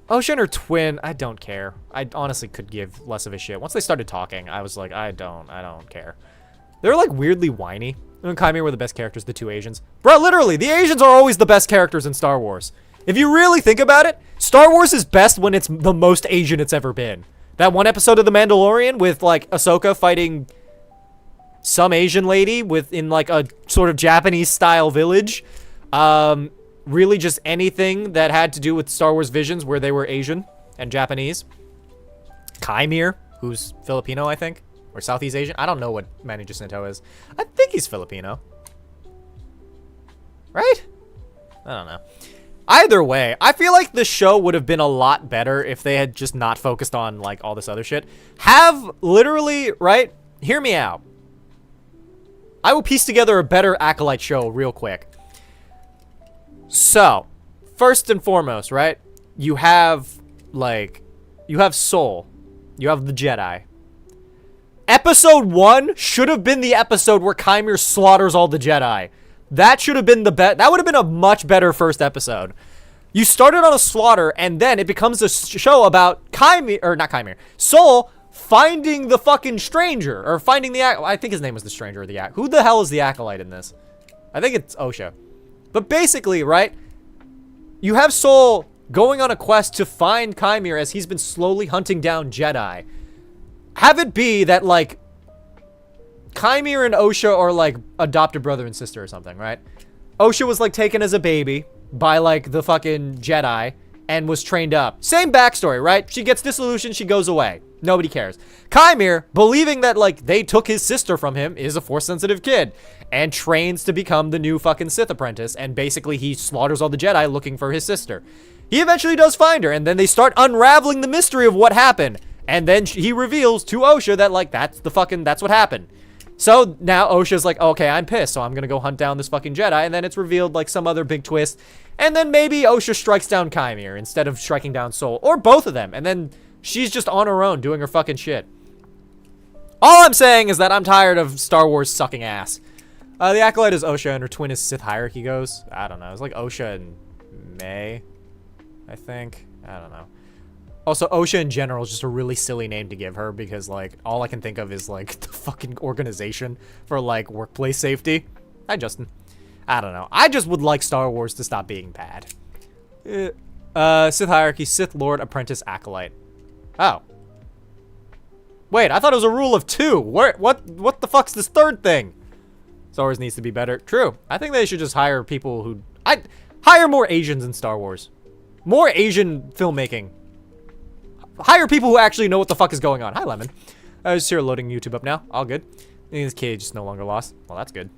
Ocean or Twin, I don't care. I honestly could give less of a shit. Once they started talking, I was like, I don't care. They're, like, weirdly whiny. And Kaimir were the best characters, the two Asians. Bro, literally, the Asians are always the best characters in Star Wars. If you really think about it, Star Wars is best when it's the most Asian it's ever been. That one episode of The Mandalorian with, like, Ahsoka fighting some Asian lady in, like, a sort of Japanese-style village. Really just anything that had to do with Star Wars Visions where they were Asian and Japanese. Kaimir, who's Filipino, I think. Or Southeast Asian. I don't know what Manny Jacinto is. I think he's Filipino. Right? I don't know. Either way, I feel like the show would have been a lot better if they had just not focused on, like, all this other shit. Have literally, right? Hear me out. I will piece together a better Acolyte show real quick. So, first and foremost, right? You have, like, you have Soul. You have the Jedi. Episode 1 should have been the episode where Kaimir slaughters all the Jedi. That should have been the best. That would have been a much better first episode. You started on a slaughter, and then it becomes a show about Kaimir, or not Kaimir, Soul finding the fucking Stranger, or finding the, I think his name was the Stranger or the Acolyte. Who the hell is the Acolyte in this? I think it's Osha. But basically, right, you have Soul going on a quest to find Kaimir as he's been slowly hunting down Jedi. Have it be that, like, Kaimir and Osha are, like, adopted brother and sister or something, right? Osha was, like, taken as a baby by, like, the fucking Jedi and was trained up. Same backstory, right? She gets disillusioned, she goes away. Nobody cares. Kaimir, believing that, like, they took his sister from him, is a Force-sensitive kid and trains to become the new fucking Sith apprentice, and basically he slaughters all the Jedi looking for his sister. He eventually does find her, and then they start unraveling the mystery of what happened. And then he reveals to Osha that, like, that's what happened. So now Osha's like, okay, I'm pissed, so I'm gonna go hunt down this fucking Jedi. And then it's revealed, like, some other big twist. And then maybe Osha strikes down Kaimir instead of striking down Soul. Or both of them. And then she's just on her own doing her fucking shit. All I'm saying is that I'm tired of Star Wars sucking ass. The Acolyte is Osha, and her twin is Sith Hierarchy goes. I don't know. It's like Osha and May, I think. I don't know. Also, Osha in general is just a really silly name to give her because, like, all I can think of is, like, the fucking organization for, like, workplace safety. Hi, Justin. I don't know. I just would like Star Wars to stop being bad. Sith Hierarchy, Sith Lord, Apprentice, Acolyte. Oh. Wait, I thought it was a rule of 2. What the fuck's this third thing? Star Wars needs to be better. True. I think they should just hire people who... hire more Asians in Star Wars. More Asian filmmaking. Hire people who actually know what the fuck is going on. Hi, Lemon. I was here loading YouTube up now. All good. This cage is no longer lost. Well, that's good.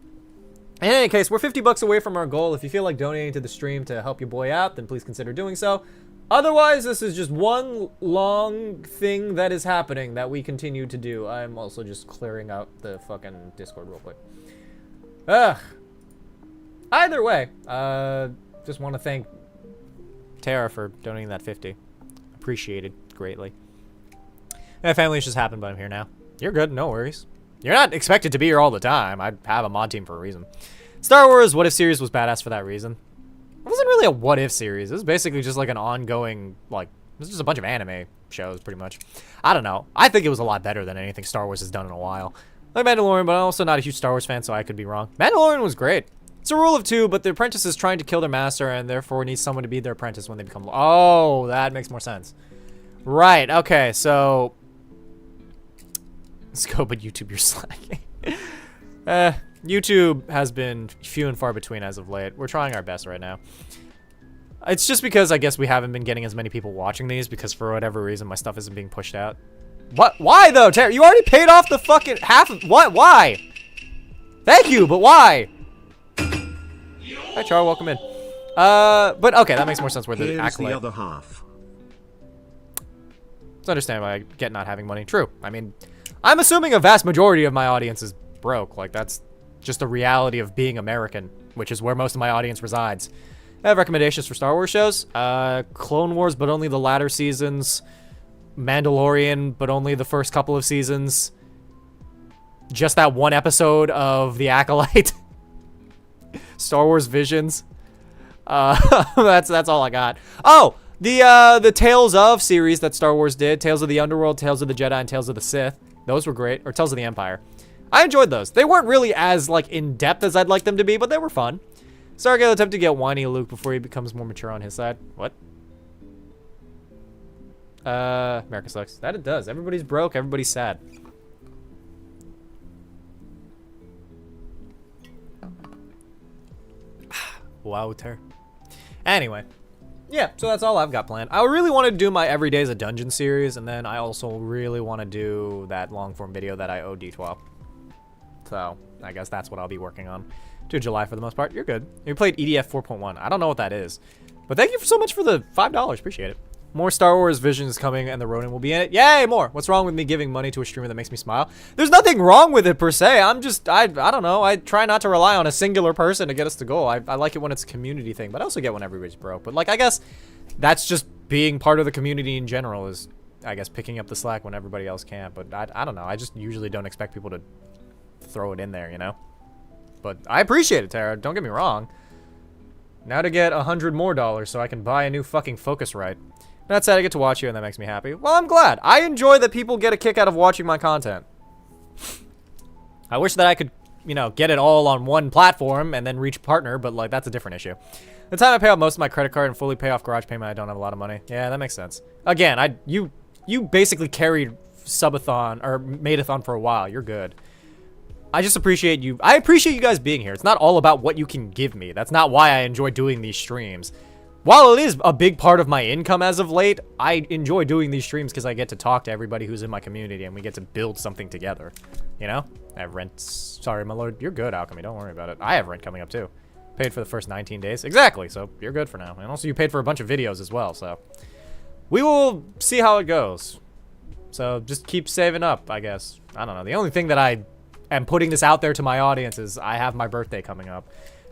In any case, we're 50 bucks away from our goal. If you feel like donating to the stream to help your boy out, then please consider doing so. Otherwise, this is just one long thing that is happening that we continue to do. I'm also just clearing out the fucking Discord real quick. Ugh. Either way, just want to thank Tara for donating that 50. Appreciated greatly. My family just happened, but I'm here now. You're good, no worries. You're not expected to be here all the time. I have a mod team for a reason. Star Wars What If series was badass for that reason. It wasn't really a What If series. It was basically just like an ongoing, like, it was just a bunch of anime shows, pretty much. I don't know. I think it was a lot better than anything Star Wars has done in a while. I like Mandalorian, but I'm also not a huge Star Wars fan, so I could be wrong. Mandalorian was great. It's a rule of two, but the apprentice is trying to kill their master and therefore needs someone to be their apprentice when they become... Oh, that makes more sense. Right, okay, so... Let's go, but YouTube, you're slacking. YouTube has been few and far between as of late. We're trying our best right now. It's just because I guess we haven't been getting as many people watching these because for whatever reason my stuff isn't being pushed out. What? Why though, Tara? You already paid off the fucking half of... What? Why? Thank you, but why? Hi, Char, welcome in. But okay, that makes more sense where the acolyte... the other half. It's understandable I get not having money. True. I mean, I'm assuming a vast majority of my audience is broke. Like, that's just the reality of being American, which is where most of my audience resides. I have recommendations for Star Wars shows. Clone Wars, but only the latter seasons. Mandalorian, but only the first couple of seasons. Just that one episode of The Acolyte. Star Wars Visions. That's all I got. Oh, the Tales of series that Star Wars did. Tales of the Underworld, Tales of the Jedi, and Tales of the Sith. Those were great. Or Tales of the Empire. I enjoyed those. They weren't really as, like, in-depth as I'd like them to be, but they were fun. Stargate attempt to get whiny Luke before he becomes more mature on his side. What? America sucks. That it does. Everybody's broke. Everybody's sad. Wowter. Anyway. Yeah, so that's all I've got planned. I really want to do my Every Day's a Dungeon series, and then I also really want to do that long-form video that I owe D12. So, I guess that's what I'll be working on. To July for the most part. You're good. You played EDF 4.1. I don't know what that is. But thank you so much for the $5. Appreciate it. More Star Wars Visions coming, and the Ronin will be in it. Yay, more. What's wrong with me giving money to a streamer that makes me smile? There's nothing wrong with it, per se. I'm just, I don't know. I try not to rely on a singular person to get us to goal. I like it when it's a community thing, but I also get when everybody's broke. But, like, I guess that's just being part of the community in general is, I guess, picking up the slack when everybody else can't. But I don't know. I just usually don't expect people to throw it in there, you know? But I appreciate it, Tara. Don't get me wrong. Now to get $100 more so I can buy a new fucking Focusrite. That said, I get to watch you, and that makes me happy. Well, I'm glad. I enjoy that people get a kick out of watching my content. I wish that I could, you know, get it all on one platform and then reach partner, but, like, that's a different issue. The time I pay off most of my credit card and fully pay off garage payment, I don't have a lot of money. Yeah, that makes sense. Again, you basically carried subathon, or Maidathon for a while. You're good. I just appreciate you. I appreciate you guys being here. It's not all about what you can give me. That's not why I enjoy doing these streams. While it is a big part of my income as of late, I enjoy doing these streams because I get to talk to everybody who's in my community and we get to build something together. You know? I have rent. Sorry, my lord. You're good, Alchemy. Don't worry about it. I have rent coming up too. Paid for the first 19 days. Exactly. So you're good for now. And also you paid for a bunch of videos as well. So we will see how it goes. So just keep saving up, I guess. I don't know. The only thing that I am putting this out there to my audience is I have my birthday coming up.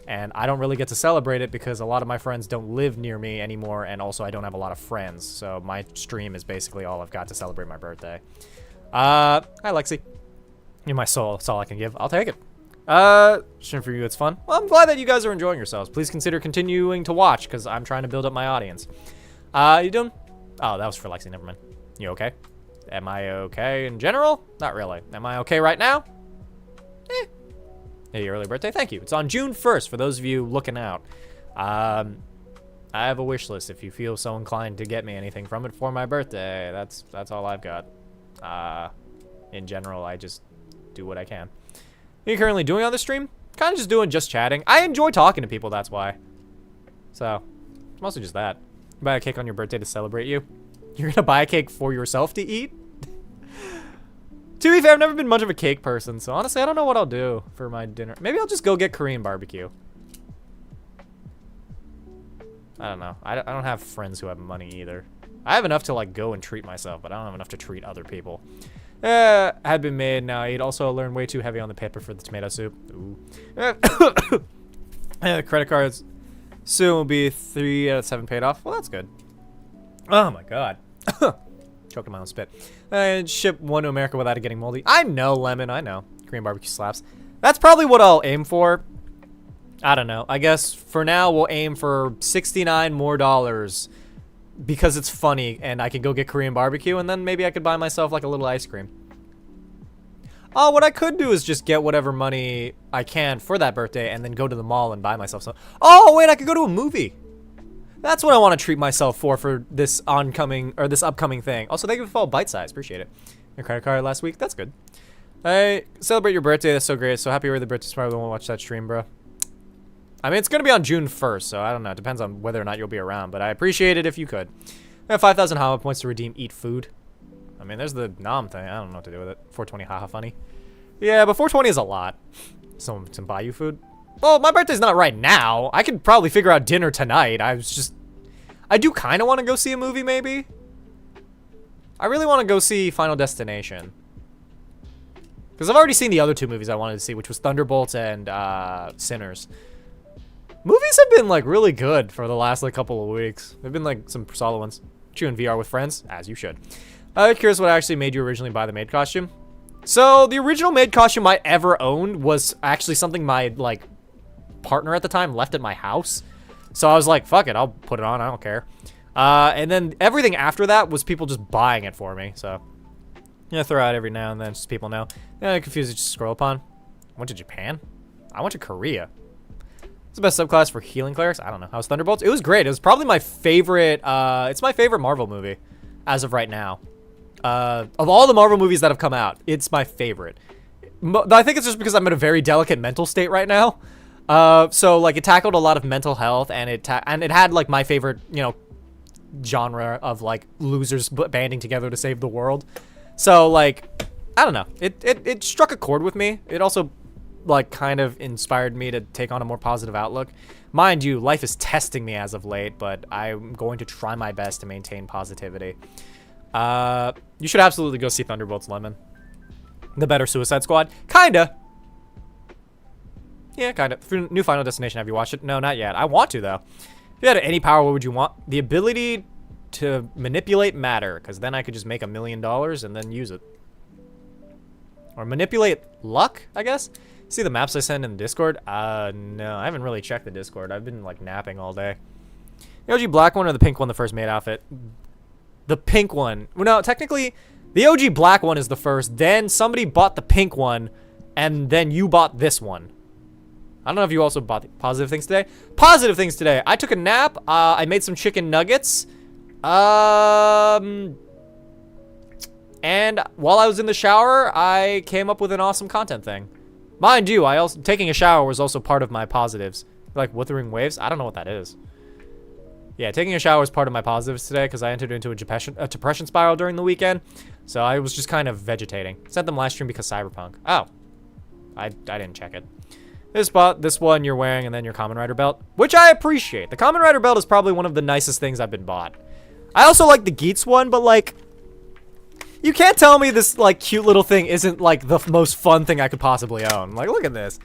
And I don't really get to celebrate it because a lot of my friends don't live near me anymore, and also I don't have a lot of friends. So my stream is basically all I've got to celebrate my birthday. Hi, Lexi. You're my soul. That's all I can give. I'll take it. Stream for you, it's fun. Well, I'm glad that you guys are enjoying yourselves. Please consider continuing to watch because I'm trying to build up my audience. You doing? Oh, that was for Lexi. Never mind. You okay? Am I okay in general? Not really. Am I okay right now? Eh. Hey, early birthday, thank you. It's on June 1st for those of you looking out. I have a wish list if you feel so inclined to get me anything from it for my birthday. That's all I've got. In general, I just do what I can. What are you currently doing on the stream? Kind of just chatting. I enjoy talking to people, that's why. So, it's mostly just that. Buy a cake on your birthday to celebrate you. You're gonna buy a cake for yourself to eat? To be fair, I've never been much of a cake person, so honestly, I don't know what I'll do for my dinner. Maybe I'll just go get Korean barbecue. I don't know. I don't have friends who have money either. I have enough to, like, go and treat myself, but I don't have enough to treat other people. Had been made, now I eat. Also, learned way too heavy on the paper for the tomato soup. Ooh. Credit cards soon will be 3 out of 7 paid off. Well, that's good. Oh, my God. Choked on my own spit. Ship one to America without it getting moldy. I know, Lemon. I know. Korean barbecue slaps. That's probably what I'll aim for. I don't know. I guess for now we'll aim for $69 more because it's funny and I can go get Korean barbecue and then maybe I could buy myself like a little ice cream. Oh, what I could do is just get whatever money I can for that birthday and then go to the mall and buy myself some. Oh, wait, I could go to a movie. That's what I want to treat myself for this upcoming thing. Also, thank you for all bite size. Appreciate it. Your credit card last week. That's good. I celebrate your birthday. That's so great. So happy you're the birthday. Probably won't watch that stream, bro. I mean, it's going to be on June 1st, so I don't know. It depends on whether or not you'll be around, but I appreciate it if you could. I have 5,000 Hama points to redeem Eat Food. I mean, there's the Nom thing. I don't know what to do with it. 420 haha funny. Yeah, but 420 is a lot. Some Bayou food. Well, my birthday's not right now. I could probably figure out dinner tonight. I do kind of want to go see a movie, maybe. I really want to go see Final Destination. Because I've already seen the other two movies I wanted to see, which was Thunderbolts and Sinners. Movies have been, like, really good for the last, like, couple of weeks. They've been, like, some solid ones. You in VR with friends, as you should. I'm curious what actually made you originally buy the maid costume. So, the original maid costume I ever owned was actually something my, like, partner at the time left at my house. So I was like, fuck it, I'll put it on, I don't care. And then everything after that was people just buying it for me, so. Yeah, throw out every now and then, just so people know. Yeah, confused to just scroll upon. I went to Japan? I went to Korea. It's the best subclass for healing clerics. I don't know. How's Thunderbolts? It was great. It was probably my favorite, it's my favorite Marvel movie as of right now. Of all the Marvel movies that have come out, it's my favorite. I think it's just because I'm in a very delicate mental state right now. So like it tackled a lot of mental health, and it had like my favorite, you know, genre of like losers banding together to save the world. So like, I don't know. It struck a chord with me. It also like kind of inspired me to take on a more positive outlook. Mind you, life is testing me as of late, but I'm going to try my best to maintain positivity. You should absolutely go see Thunderbolts, Lemon. The better Suicide Squad. Kinda. Yeah, kinda. New Final Destination, have you watched it? No, not yet. I want to, though. If you had any power, what would you want? The ability to manipulate matter, because then I could just make $1 million and then use it. Or manipulate luck, I guess? See the maps I send in the Discord? No, I haven't really checked the Discord. I've been, like, napping all day. The OG black one or the pink one, the first maid outfit? The pink one. Well, no, technically, the OG black one is the first. Then somebody bought the pink one, and then you bought this one. I don't know if you also bought positive things today. Positive things today. I took a nap. I made some chicken nuggets. And while I was in the shower, I came up with an awesome content thing. Mind you, taking a shower was also part of my positives. Like Wuthering Waves? I don't know what that is. Yeah, taking a shower was part of my positives today because I entered into a depression spiral during the weekend. So I was just kind of vegetating. Sent them live stream because Cyberpunk. Oh. I didn't check it. This one you're wearing, and then your Kamen Rider belt, which I appreciate. The Kamen Rider belt is probably one of the nicest things I've been bought. I also like the Geats one, but like, you can't tell me this like cute little thing isn't like the most fun thing I could possibly own. Like, look at this.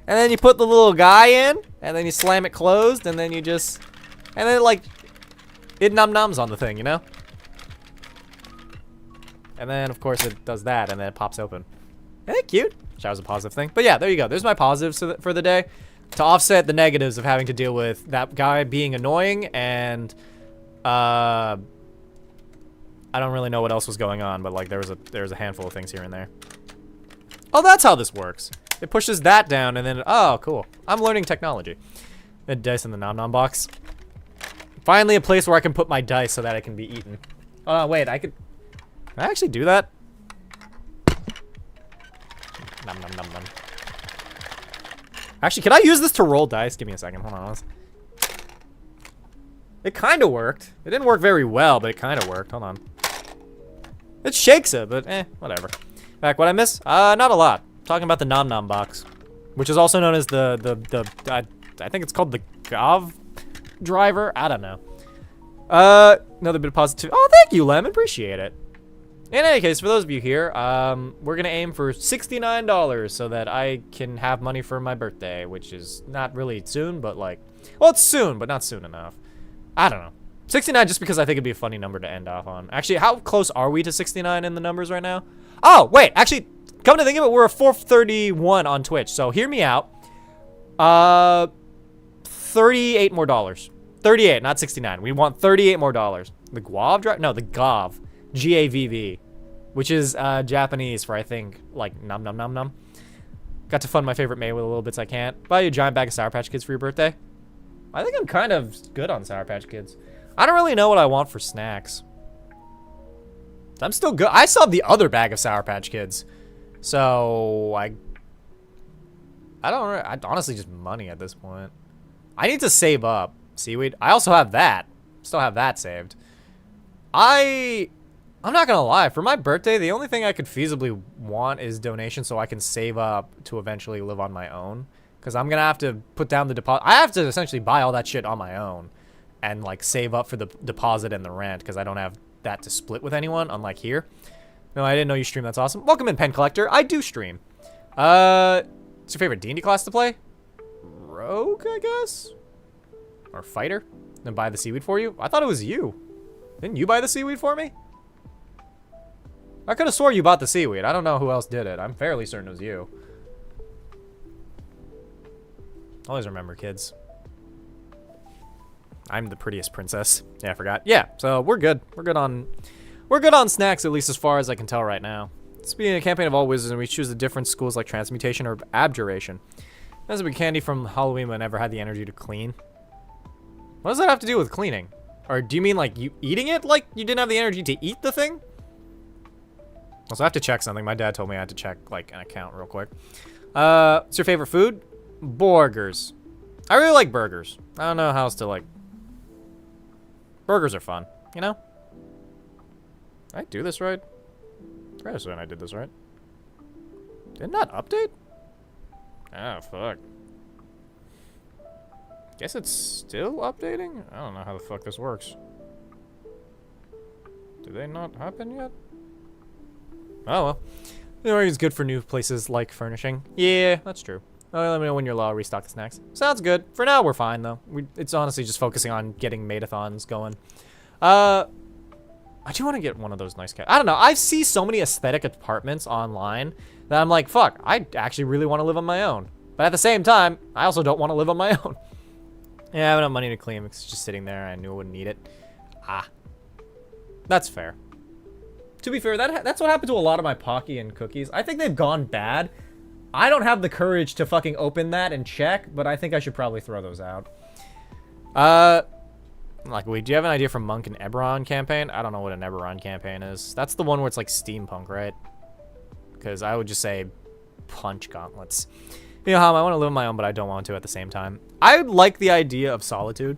And then you put the little guy in, and then you slam it closed, and then you just, and then like, it num-nums on the thing, you know? And then of course it does that, and then it pops open. Isn't that cute? That was a positive thing. But yeah, there you go. There's my positives for the day. To offset the negatives of having to deal with that guy being annoying, and I don't really know what else was going on, but like there was a handful of things here and there. Oh, that's how this works. It pushes that down, and then, oh, cool. I'm learning technology. The dice in the nom nom box. Finally a place where I can put my dice so that it can be eaten. Oh, wait, can I actually do that? Nom, nom, nom, nom. Actually, can I use this to roll dice? Give me a second. Hold on. It kind of worked. It didn't work very well, but it kind of worked. Hold on. It shakes it, but whatever. Back, what I miss? Not a lot. Talking about the nom nom box, which is also known as I think it's called the Gov driver. I don't know. Another bit of positive. Oh, thank you, Lemon. Appreciate it. In any case, for those of you here, we're gonna aim for $69 so that I can have money for my birthday, which is not really soon, but like, well, it's soon, but not soon enough. I don't know. 69 just because I think it'd be a funny number to end off on. Actually, how close are we to 69 in the numbers right now? Oh, wait, actually, come to think of it, we're at 431 on Twitch, so hear me out. 38 more dollars. 38, not 69. We want 38 more dollars. The Guav drive? No, the Gov. Gavv. which is Japanese for, I think, like, nom nom nom nom. Got to fund my favorite maid with the little bits I can't. Buy you a giant bag of Sour Patch Kids for your birthday. I think I'm kind of good on Sour Patch Kids. I don't really know what I want for snacks. I'm still good. I still have the other bag of Sour Patch Kids. So, I honestly just money at this point. I need to save up. Seaweed. I also have that. Still have that saved. I'm not gonna lie. For my birthday, the only thing I could feasibly want is donation so I can save up to eventually live on my own. Because I'm gonna have to put down the deposit. I have to essentially buy all that shit on my own. And, like, save up for the deposit and the rent. Because I don't have that to split with anyone, unlike here. No, I didn't know you stream. That's awesome. Welcome in, Pen Collector. I do stream. What's your favorite D&D class to play? Rogue, I guess? Or fighter? Then buy the seaweed for you? I thought it was you. Didn't you buy the seaweed for me? I could have swore you bought the seaweed. I don't know who else did it. I'm fairly certain it was you. Always remember, kids. I'm the prettiest princess. Yeah, I forgot. Yeah, so we're good. We're good on snacks, at least as far as I can tell right now. It's being a campaign of all wizards, and we choose the different schools like transmutation or abjuration. That's a big candy from Halloween, but I never had the energy to clean. What does that have to do with cleaning? Or do you mean like you eating it like you didn't have the energy to eat the thing? Also, I have to check something. My dad told me I had to check like an account real quick. What's your favorite food? Burgers. I really like burgers. I don't know how else to like. Burgers are fun, you know? Did I do this right? I guess I did this right. Didn't that update? Oh, fuck. Guess it's still updating? I don't know how the fuck this works. Did they not happen yet? Oh, well. It's good for new places like furnishing. Yeah, that's true. Oh, let me know when you're low. I'll restock the snacks. Sounds good. For now, we're fine, though. It's honestly just focusing on getting Maidathons going. I do want to get one of those nice cats. I don't know. I see so many aesthetic apartments online that I'm like, fuck, I actually really want to live on my own. But at the same time, I also don't want to live on my own. Yeah, I haven't got money to clean. It's just sitting there. I knew I wouldn't need it. That's fair. To be fair, that's what happened to a lot of my Pocky and cookies. I think they've gone bad. I don't have the courage to fucking open that and check, but I think I should probably throw those out. Like, wait, do you have an idea for Monk and Eberron campaign? I don't know what an Eberron campaign is. That's the one where it's like steampunk, right? Because I would just say punch gauntlets. You know how I want to live on my own, but I don't want to at the same time. I like the idea of solitude.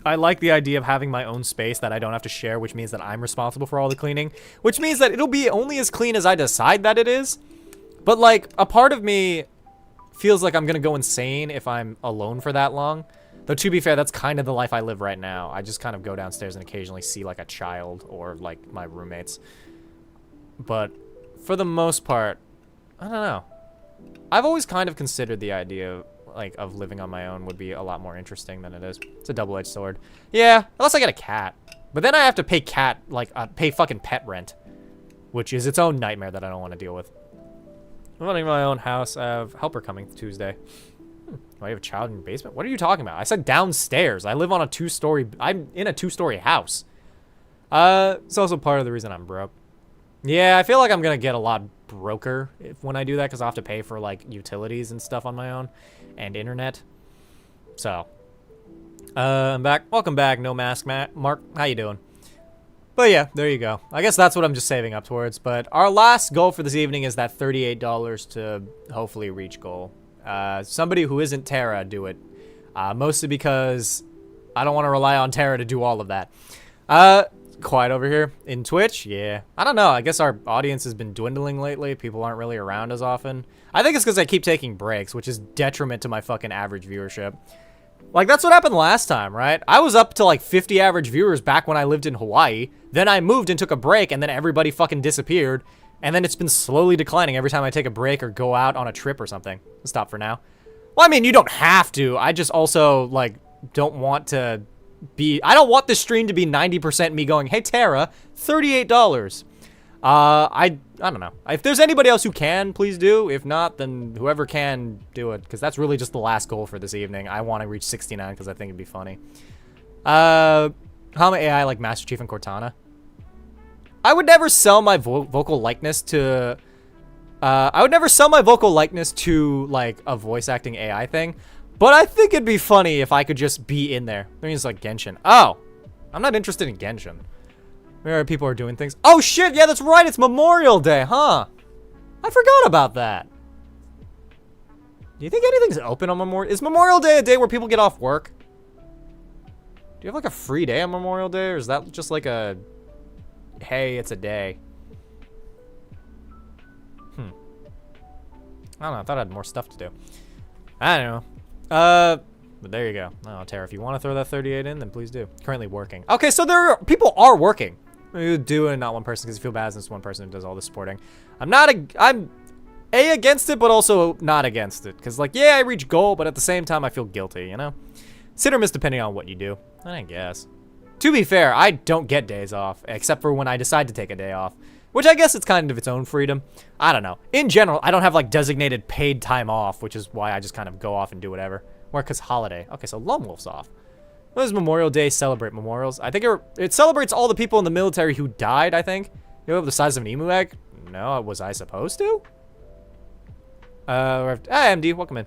I like the idea of having my own space that I don't have to share, which means that I'm responsible for all the cleaning, which means that it'll be only as clean as I decide that it is. But, like, a part of me feels like I'm going to go insane if I'm alone for that long. Though, to be fair, that's kind of the life I live right now. I just kind of go downstairs and occasionally see, like, a child or, like, my roommates. But, for the most part, I don't know. I've always kind of considered the idea, like, of living on my own would be a lot more interesting than it is. It's a double-edged sword. Yeah, unless I get a cat. But then I have to pay pay fucking pet rent. Which is its own nightmare that I don't want to deal with. I'm running my own house. I have helper coming Tuesday. Do I have a child in your basement? What are you talking about? I said downstairs. I live on a I'm in a two-story house. It's also part of the reason I'm broke. Yeah, I feel like I'm going to get a lot broker when I do that because I'll have to pay for, like, utilities and stuff on my own and internet. So, I'm back. Welcome back, No Mask Mark. How you doing? But yeah, there you go. I guess that's what I'm just saving up towards. But our last goal for this evening is that $38 to hopefully reach goal. Somebody who isn't Tara do it. Mostly because I don't want to rely on Tara to do all of that. Quiet over here. In Twitch? Yeah. I don't know. I guess our audience has been dwindling lately. People aren't really around as often. I think it's because I keep taking breaks, which is detriment to my fucking average viewership. Like, that's what happened last time, right? I was up to, like, 50 average viewers back when I lived in Hawaii. Then I moved and took a break, and then everybody fucking disappeared. And then it's been slowly declining every time I take a break or go out on a trip or something. Stop for now. Well, I mean, you don't have to. I just also, like, don't want to be... I don't want this stream to be 90% me going, hey, Tara, $38. I don't know. If there's anybody else who can, please do. If not, then whoever can, do it. Because that's really just the last goal for this evening. I want to reach 69 because I think it'd be funny. Hama AI like Master Chief and Cortana? I would never sell my vocal likeness to... I would never sell my vocal likeness to, like, a voice acting AI thing. But I think it'd be funny if I could just be in there. I mean, it's like Genshin. Oh, I'm not interested in Genshin. Where people are doing things. Oh, shit. Yeah, that's right. It's Memorial Day, huh? I forgot about that. Do you think anything's open on Memorial? Is Memorial Day a day where people get off work? Do you have, like, a free day on Memorial Day? Or is that just like a... Hey, it's a day? I don't know. I thought I had more stuff to do. I don't know. But there you go. Oh, Tara, if you want to throw that 38 in, then please do. Currently working. Okay, so people are working. You do it, not one person, because you feel bad since one person who does all the supporting. I'm A, against it, but also not against it. Because, like, yeah, I reach goal, but at the same time, I feel guilty, you know? It's hit or miss depending on what you do. I guess. To be fair, I don't get days off, except for when I decide to take a day off. Which I guess it's kind of its own freedom. I don't know. In general, I don't have, like, designated paid time off, which is why I just kind of go off and do whatever. Or because holiday. Okay, so Lone Wolf's off. What does Memorial Day celebrate? Memorials? I think it celebrates all the people in the military who died, I think. You know, the size of an emu egg? No, was I supposed to? Hi, MD, welcome in.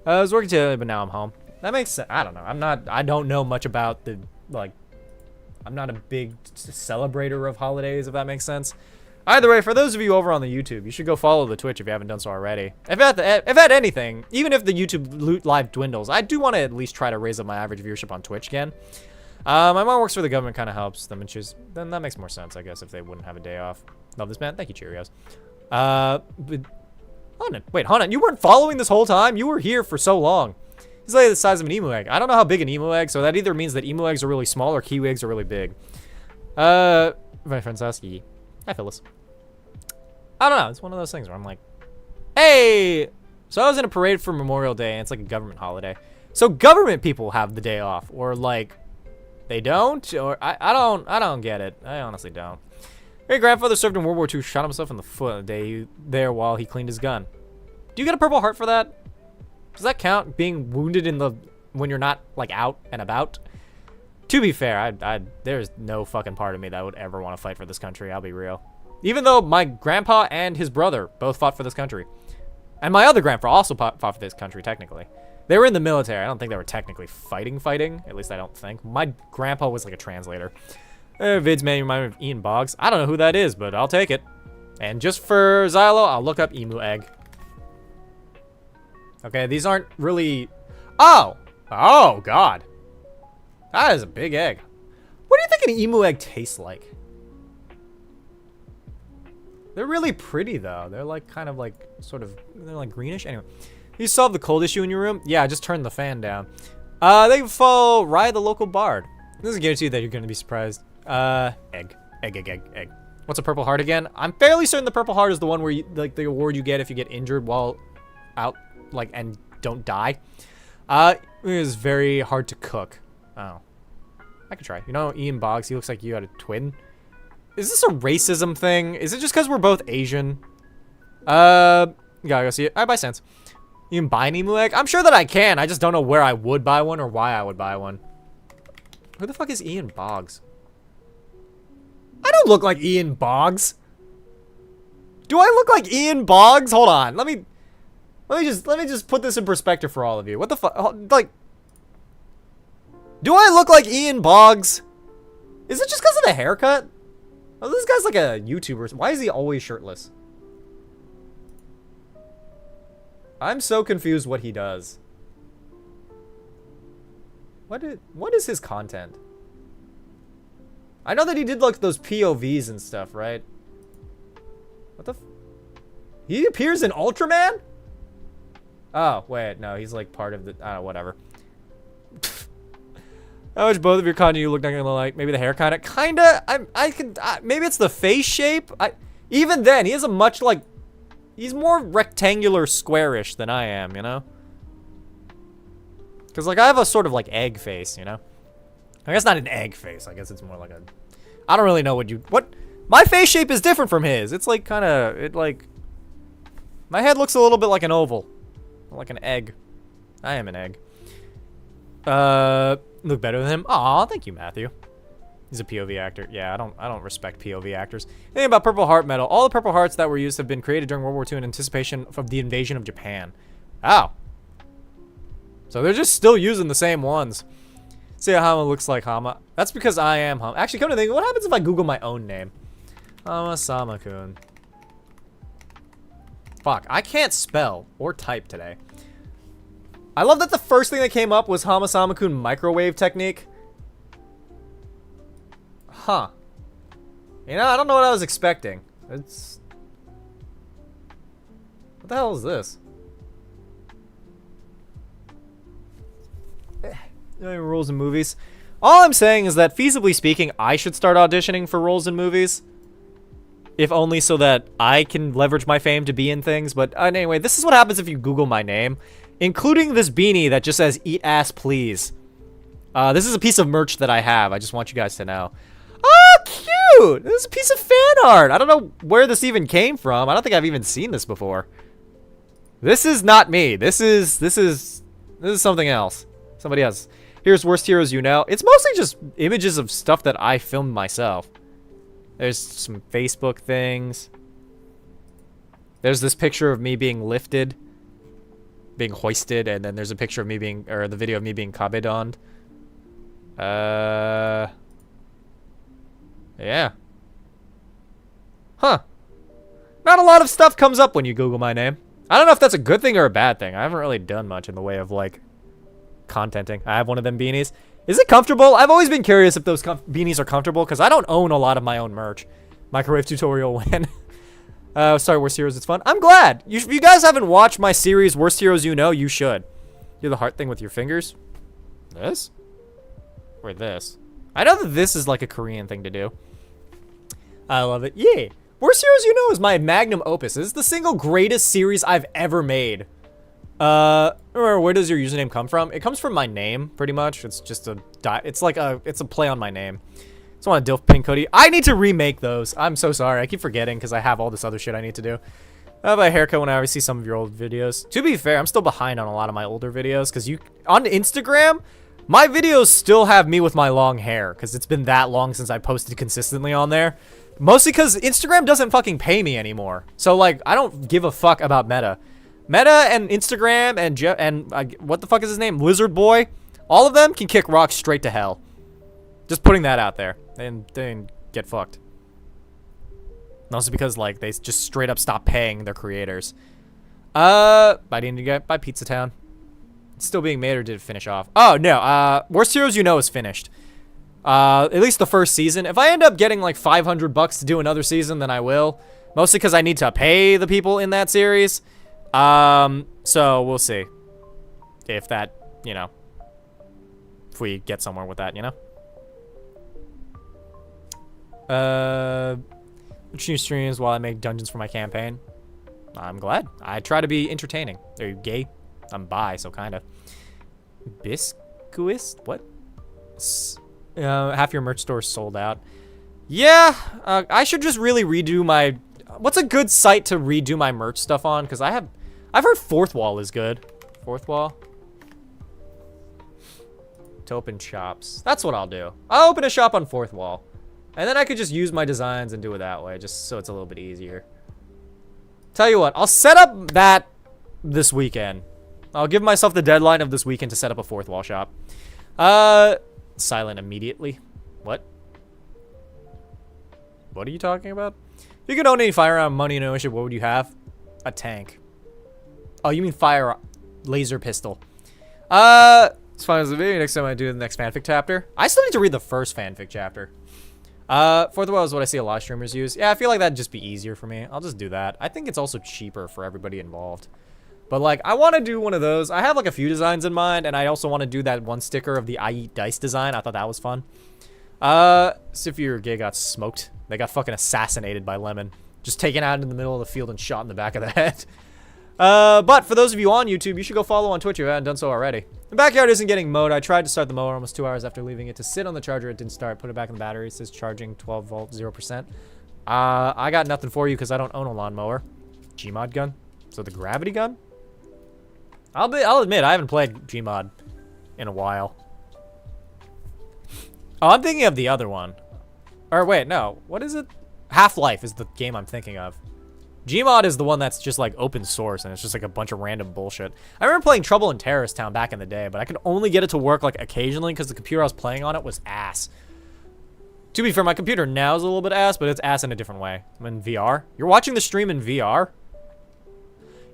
I was working today, but now I'm home. That makes sense. I don't know. I don't know much about the, like, I'm not a big celebrator of holidays, if that makes sense. Either way, for those of you over on the YouTube, you should go follow the Twitch if you haven't done so already. If at anything, even if the YouTube live dwindles, I do want to at least try to raise up my average viewership on Twitch again. My mom works for the government, kind of helps them and choose. Then that makes more sense, I guess, if they wouldn't have a day off. Love this man. Thank you, Cheerios. But Hanan, wait, Hanan, you weren't following this whole time? You were here for so long. He's like the size of an emu egg. I don't know how big an emu egg, so that either means that emu eggs are really small or kiwi eggs are really big. My friend Sasuke. Hi, Phyllis. I don't know. It's one of those things where I'm like, hey! So I was in a parade for Memorial Day, and it's like a government holiday. So government people have the day off, or like, they don't? Or I don't get it. I honestly don't. Your grandfather served in World War II, shot himself in the foot the day there while he cleaned his gun. Do you get a Purple Heart for that? Does that count, being wounded when you're not, like, out and about? To be fair, there's no fucking part of me that would ever want to fight for this country, I'll be real. Even though my grandpa and his brother both fought for this country. And my other grandpa also fought for this country, technically. They were in the military. I don't think they were technically fighting. At least I don't think. My grandpa was like a translator. Vids man, you remind me of Ian Boggs. I don't know who that is, but I'll take it. And just for Xylo, I'll look up emu egg. Okay, these aren't really... Oh! Oh, God. That is a big egg. What do you think an emu egg tastes like? They're really pretty, though. They're, like, kind of, like, sort of... They're, like, greenish. Anyway. You solved the cold issue in your room? Yeah, I just turned the fan down. They can follow Rye, the local bard. This is a guarantee that you're going to be surprised. Egg. Egg. What's a Purple Heart again? I'm fairly certain the Purple Heart is the one where you, like, the award you get if you get injured while out, like, and don't die. It is very hard to cook. Oh. I could try. You know, Ian Boggs, he looks like you had a twin. Is this a racism thing? Is it just because we're both Asian? Gotta go see it. Alright, bye, Sans. You can buy an emu egg? I'm sure that I can. I just don't know where I would buy one or why I would buy one. Who the fuck is Ian Boggs? I don't look like Ian Boggs. Do I look like Ian Boggs? Hold on. Let me just put this in perspective for all of you. What the fuck? Like, do I look like Ian Boggs? Is it just because of the haircut? Oh, this guy's like a YouTuber. Why is he always shirtless? I'm so confused what he does. What is his content? I know that he did like those POVs and stuff, right? What the he appears in Ultraman? Oh, wait, no, he's like part of the, whatever. How much both of your content you look not gonna like? Maybe the hair kinda. Maybe it's the face shape. Even then, he has a much like, he's more rectangular, squarish than I am, you know? Because like I have a sort of like egg face, you know? I guess not an egg face. I guess it's more like a, I don't really know what my face shape is different from his. It's like my head looks a little bit like an oval. Like an egg. I am an egg. Look better than him. Aw, thank you, Matthew. He's a POV actor. Yeah, I don't respect POV actors. Think about Purple Heart medal. All the Purple Hearts that were used have been created during World War II in anticipation of the invasion of Japan. Oh. So they're just still using the same ones. See how Hama looks like Hama. That's because I am Hama. Actually, come to think, what happens if I Google my own name? HamaSamaKun. Fuck, I can't spell or type today. I love that the first thing that came up was HamaSamaKun microwave technique. Huh. You know, I don't know what I was expecting. It's... What the hell is this? Roles in movies. All I'm saying is that, feasibly speaking, I should start auditioning for roles in movies. If only so that I can leverage my fame to be in things. But anyway, this is what happens if you Google my name. Including this beanie that just says, "Eat ass, please." This is a piece of merch that I have. I just want you guys to know. Oh, cute! This is a piece of fan art. I don't know where this even came from. I don't think I've even seen this before. This is not me. This is something else. Somebody else. Here's Worst Heroes You Know. It's mostly just images of stuff that I filmed myself. There's some Facebook things. There's this picture of me being lifted, being hoisted, and then there's a picture of me being, or the video of me being kabedoned. Yeah. Huh. Not a lot of stuff comes up when you Google my name. I don't know if that's a good thing or a bad thing. I haven't really done much in the way of, like, contenting. I have one of them beanies. Is it comfortable? I've always been curious if those beanies are comfortable, because I don't own a lot of my own merch. Microwave tutorial win. Sorry, Worst Heroes, it's fun. I'm glad. If you guys haven't watched my series, Worst Heroes You Know, you should. Do the heart thing with your fingers. This? Or this? I know that this is like a Korean thing to do. I love it. Yeah. Worst Heroes You Know is my magnum opus. This is the single greatest series I've ever made. Where does your username come from? It comes from my name, pretty much. It's just it's a play on my name. Just want a Dilf Pink hoodie. I need to remake those. I'm so sorry. I keep forgetting because I have all this other shit I need to do. I have a haircut when I see some of your old videos. To be fair, I'm still behind on a lot of my older videos because on Instagram, my videos still have me with my long hair because it's been that long since I posted consistently on there. Mostly because Instagram doesn't fucking pay me anymore. So, like, I don't give a fuck about Meta. Meta and Instagram and what the fuck is his name? Lizard Boy. All of them can kick rocks straight to hell. Just putting that out there. They get fucked. Also because, like, they just straight up stop paying their creators. By Pizza Town. It's still being made, or did it finish off? Oh, no. Worst Heroes You Know is finished. At least the first season. If I end up getting, like, $500 to do another season, then I will. Mostly because I need to pay the people in that series. So we'll see. If that, you know. If we get somewhere with that, you know? Which new streams while I make dungeons for my campaign? I'm glad. I try to be entertaining. Are you gay? I'm bi, so kinda. Biscuist? What? Half your merch store sold out. Yeah, I should just really redo my... What's a good site to redo my merch stuff on? Because I've heard Fourth Wall is good. Fourth Wall? To open shops. That's what I'll do. I'll open a shop on Fourth Wall. And then I could just use my designs and do it that way, just so it's a little bit easier. Tell you what, I'll set up that this weekend. I'll give myself the deadline of this weekend to set up a Fourth Wall shop. Silent immediately. What? What are you talking about? If you could own any firearm, money, and ownership, what would you have? A tank. Oh, you mean fire laser pistol. It's fine as a video. Next time I do the next fanfic chapter. I still need to read the first fanfic chapter. Fourth Wall is what I see a lot of streamers use. Yeah, I feel like that'd just be easier for me. I'll just do that. I think it's also cheaper for everybody involved. But, like, I want to do one of those. I have, like, a few designs in mind, and I also want to do that one sticker of the I Eat Dice design. I thought that was fun. Sifir Gay got smoked. They got fucking assassinated by Lemon. Just taken out in the middle of the field and shot in the back of the head. But for those of you on YouTube, you should go follow on Twitch if you haven't done so already. The backyard isn't getting mowed. I tried to start the mower almost 2 hours after leaving it to sit on the charger. It didn't start. Put it back in the battery. It says charging 12 volt, 0%. I got nothing for you because I don't own a lawnmower. Gmod gun? So the gravity gun? I'll admit, I haven't played Gmod in a while. Oh, I'm thinking of the other one. Or wait, no. What is it? Half-Life is the game I'm thinking of. Gmod is the one that's just like open source and it's just like a bunch of random bullshit. I remember playing Trouble in Terrorist Town back in the day, but I could only get it to work like occasionally because the computer I was playing on it was ass. To be fair, my computer now is a little bit ass, but it's ass in a different way. I'm in VR. You're watching the stream in VR?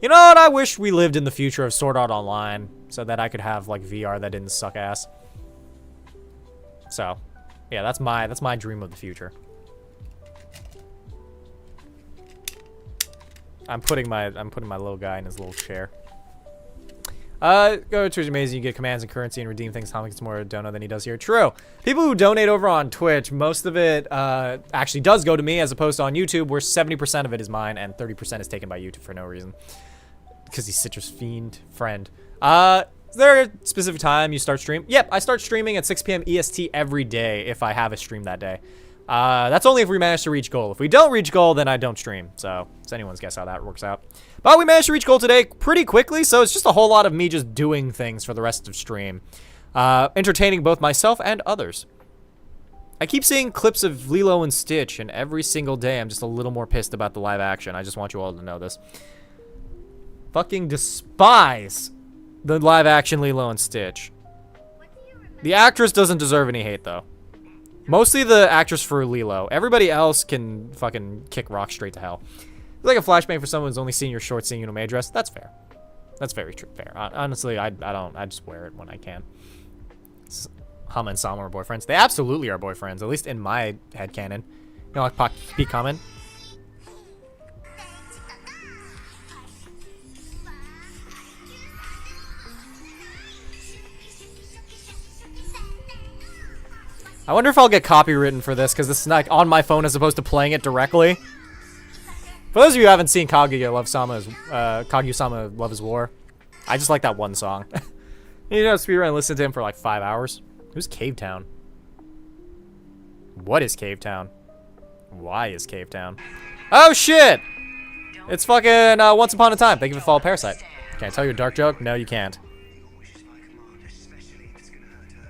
You know what? I wish we lived in the future of Sword Art Online so that I could have like VR that didn't suck ass. So, yeah, that's my dream of the future. I'm putting my little guy in his little chair. Go to Twitch Amazing, you get commands and currency and redeem things. Tom gets more dono than he does here. True. People who donate over on Twitch, most of it actually does go to me as opposed to on YouTube, where 70% of it is mine and 30% is taken by YouTube for no reason. Because he's Citrus Fiend friend. Is there a specific time you start stream? Yep, I start streaming at 6 p.m. EST every day if I have a stream that day. That's only if we manage to reach goal. If we don't reach goal, then I don't stream. So it's anyone's guess how that works out. But we managed to reach goal today pretty quickly, so it's just a whole lot of me just doing things for the rest of stream. Entertaining both myself and others. I keep seeing clips of Lilo and Stitch, and every single day I'm just a little more pissed about the live action. I just want you all to know this. Fucking despise the live action Lilo and Stitch. The actress doesn't deserve any hate, though. Mostly the actress for Lilo. Everybody else can fucking kick rocks straight to hell. It's like a flashbang for someone who's only seen your short seeing you in a maid dress. That's fair. That's very true. Fair. Honestly, I just wear it when I can. Hama and Sama are boyfriends. They absolutely are boyfriends, at least in my headcanon. You know, like Pete Kamen. I wonder if I'll get copywritten for this, because this is like on my phone as opposed to playing it directly. For those of you who haven't seen Kaguya-sama Love is War, I just like that one song. You know, speedrun and listen to him for like 5 hours. Who's Cave Town? What is Cave Town? Why is Cave Town? Oh shit! It's fucking Once Upon a Time. Thank you for the follow, Parasite. Can I tell you a dark joke? No, you can't.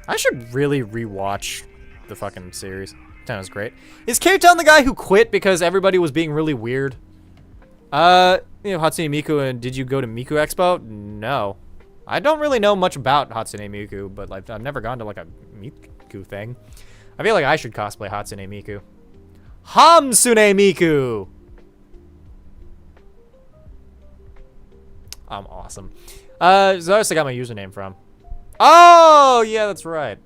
I should really rewatch the fucking series. Town is great. Is Cave Town the guy who quit because everybody was being really weird? You know, Hatsune Miku, and did you go to Miku Expo? No. I don't really know much about Hatsune Miku, but like I've never gone to like a Miku thing. I feel like I should cosplay Hatsune Miku. HamaSamaKun Miku! I'm awesome. So that's I got my username from. Oh, yeah, that's right.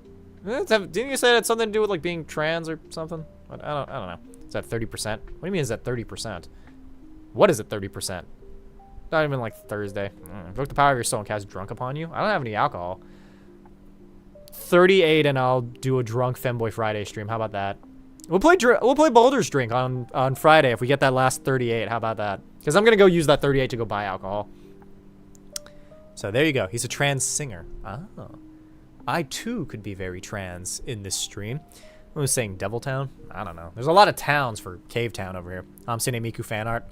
Didn't you say it had something to do with like being trans or something? I don't know. Is that 30%? What do you mean is that 30%? What is it 30%? Not even like Thursday. Invoke the power of your soul and cast drunk upon you. I don't have any alcohol. 38 and I'll do a drunk Femboy Friday stream. How about that? We'll play Boulder's Drink on Friday if we get that last 38. How about that? Because I'm gonna go use that 38 to go buy alcohol. So there you go. He's a trans singer. Oh. I too could be very trans in this stream. I was saying Devil Town? I don't know. There's a lot of towns for Cave Town over here. Hamasune Miku fan art.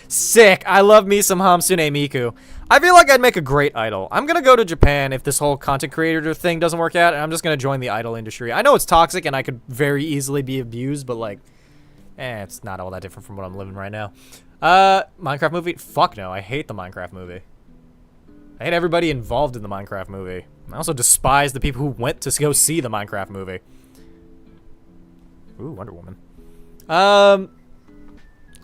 Sick. I love me some Hamasune Miku. I feel like I'd make a great idol. I'm going to go to Japan if this whole content creator thing doesn't work out, and I'm just going to join the idol industry. I know it's toxic and I could very easily be abused, but like, it's not all that different from what I'm living right now. Minecraft movie? Fuck no. I hate the Minecraft movie. I hate everybody involved in the Minecraft movie. I also despise the people who went to go see the Minecraft movie. Ooh, Wonder Woman. Mom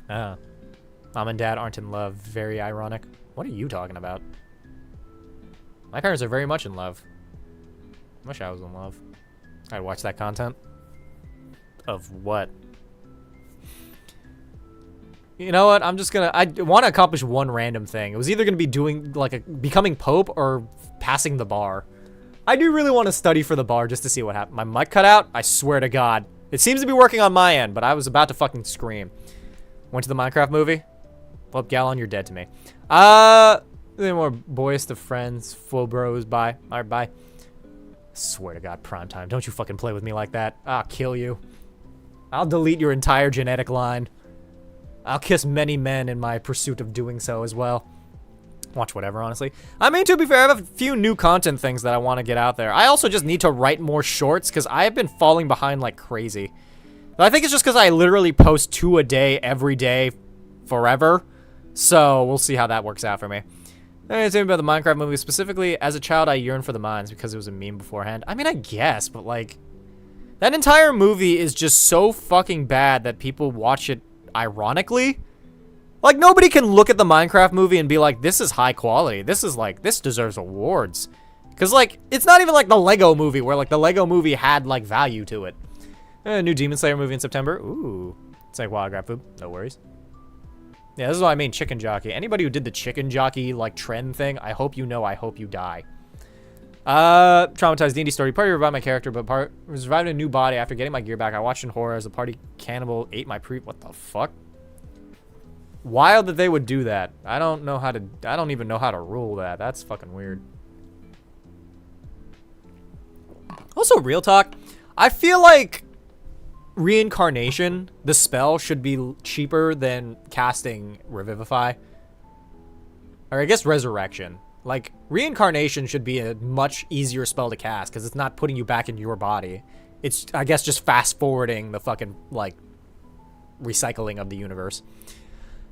and Dad aren't in love. Very ironic. What are you talking about? My parents are very much in love. I wish I was in love. I'd watch that content. Of what? You know what? I'm just gonna... I want to accomplish one random thing. It was either gonna be doing, like, becoming Pope or passing the bar. I do really want to study for the bar just to see what happened. My mic cut out? I swear to God. It seems to be working on my end, but I was about to fucking scream. Went to the Minecraft movie? Well, Gallon, you're dead to me. Any more boys to friends, full bros, bye. Alright, bye. Swear to God, prime time. Don't you fucking play with me like that. I'll kill you. I'll delete your entire genetic line. I'll kiss many men in my pursuit of doing so as well. Watch whatever, honestly. I mean, to be fair, I have a few new content things that I want to get out there. I also just need to write more shorts because I have been falling behind like crazy. But I think it's just because I literally post 2 a day every day forever. So we'll see how that works out for me. Tell me about the Minecraft movie. Specifically, as a child, I yearned for the mines because it was a meme beforehand. I mean, I guess, but like, that entire movie is just so fucking bad that people watch it ironically. Like, nobody can look at the Minecraft movie and be like, this is high quality. This is like, this deserves awards. Because, like, it's not even like the Lego movie where, like, the Lego movie had, like, value to it. A new Demon Slayer movie in September. Ooh. It's like wild grab food. No worries. Yeah, this is what I mean, chicken jockey. Anybody who did the chicken jockey, like, trend thing, I hope you know, I hope you die. Traumatized D&D story. Party revived my character, but was revived in a new body after getting my gear back. I watched in horror as a party cannibal ate my What the fuck? Wild that they would do that. I don't even know how to rule that. That's fucking weird. Also, real talk, I feel like reincarnation, the spell, should be cheaper than casting Revivify. Or I guess resurrection. Like, reincarnation should be a much easier spell to cast because it's not putting you back in your body. It's, I guess, just fast forwarding the fucking, like, recycling of the universe.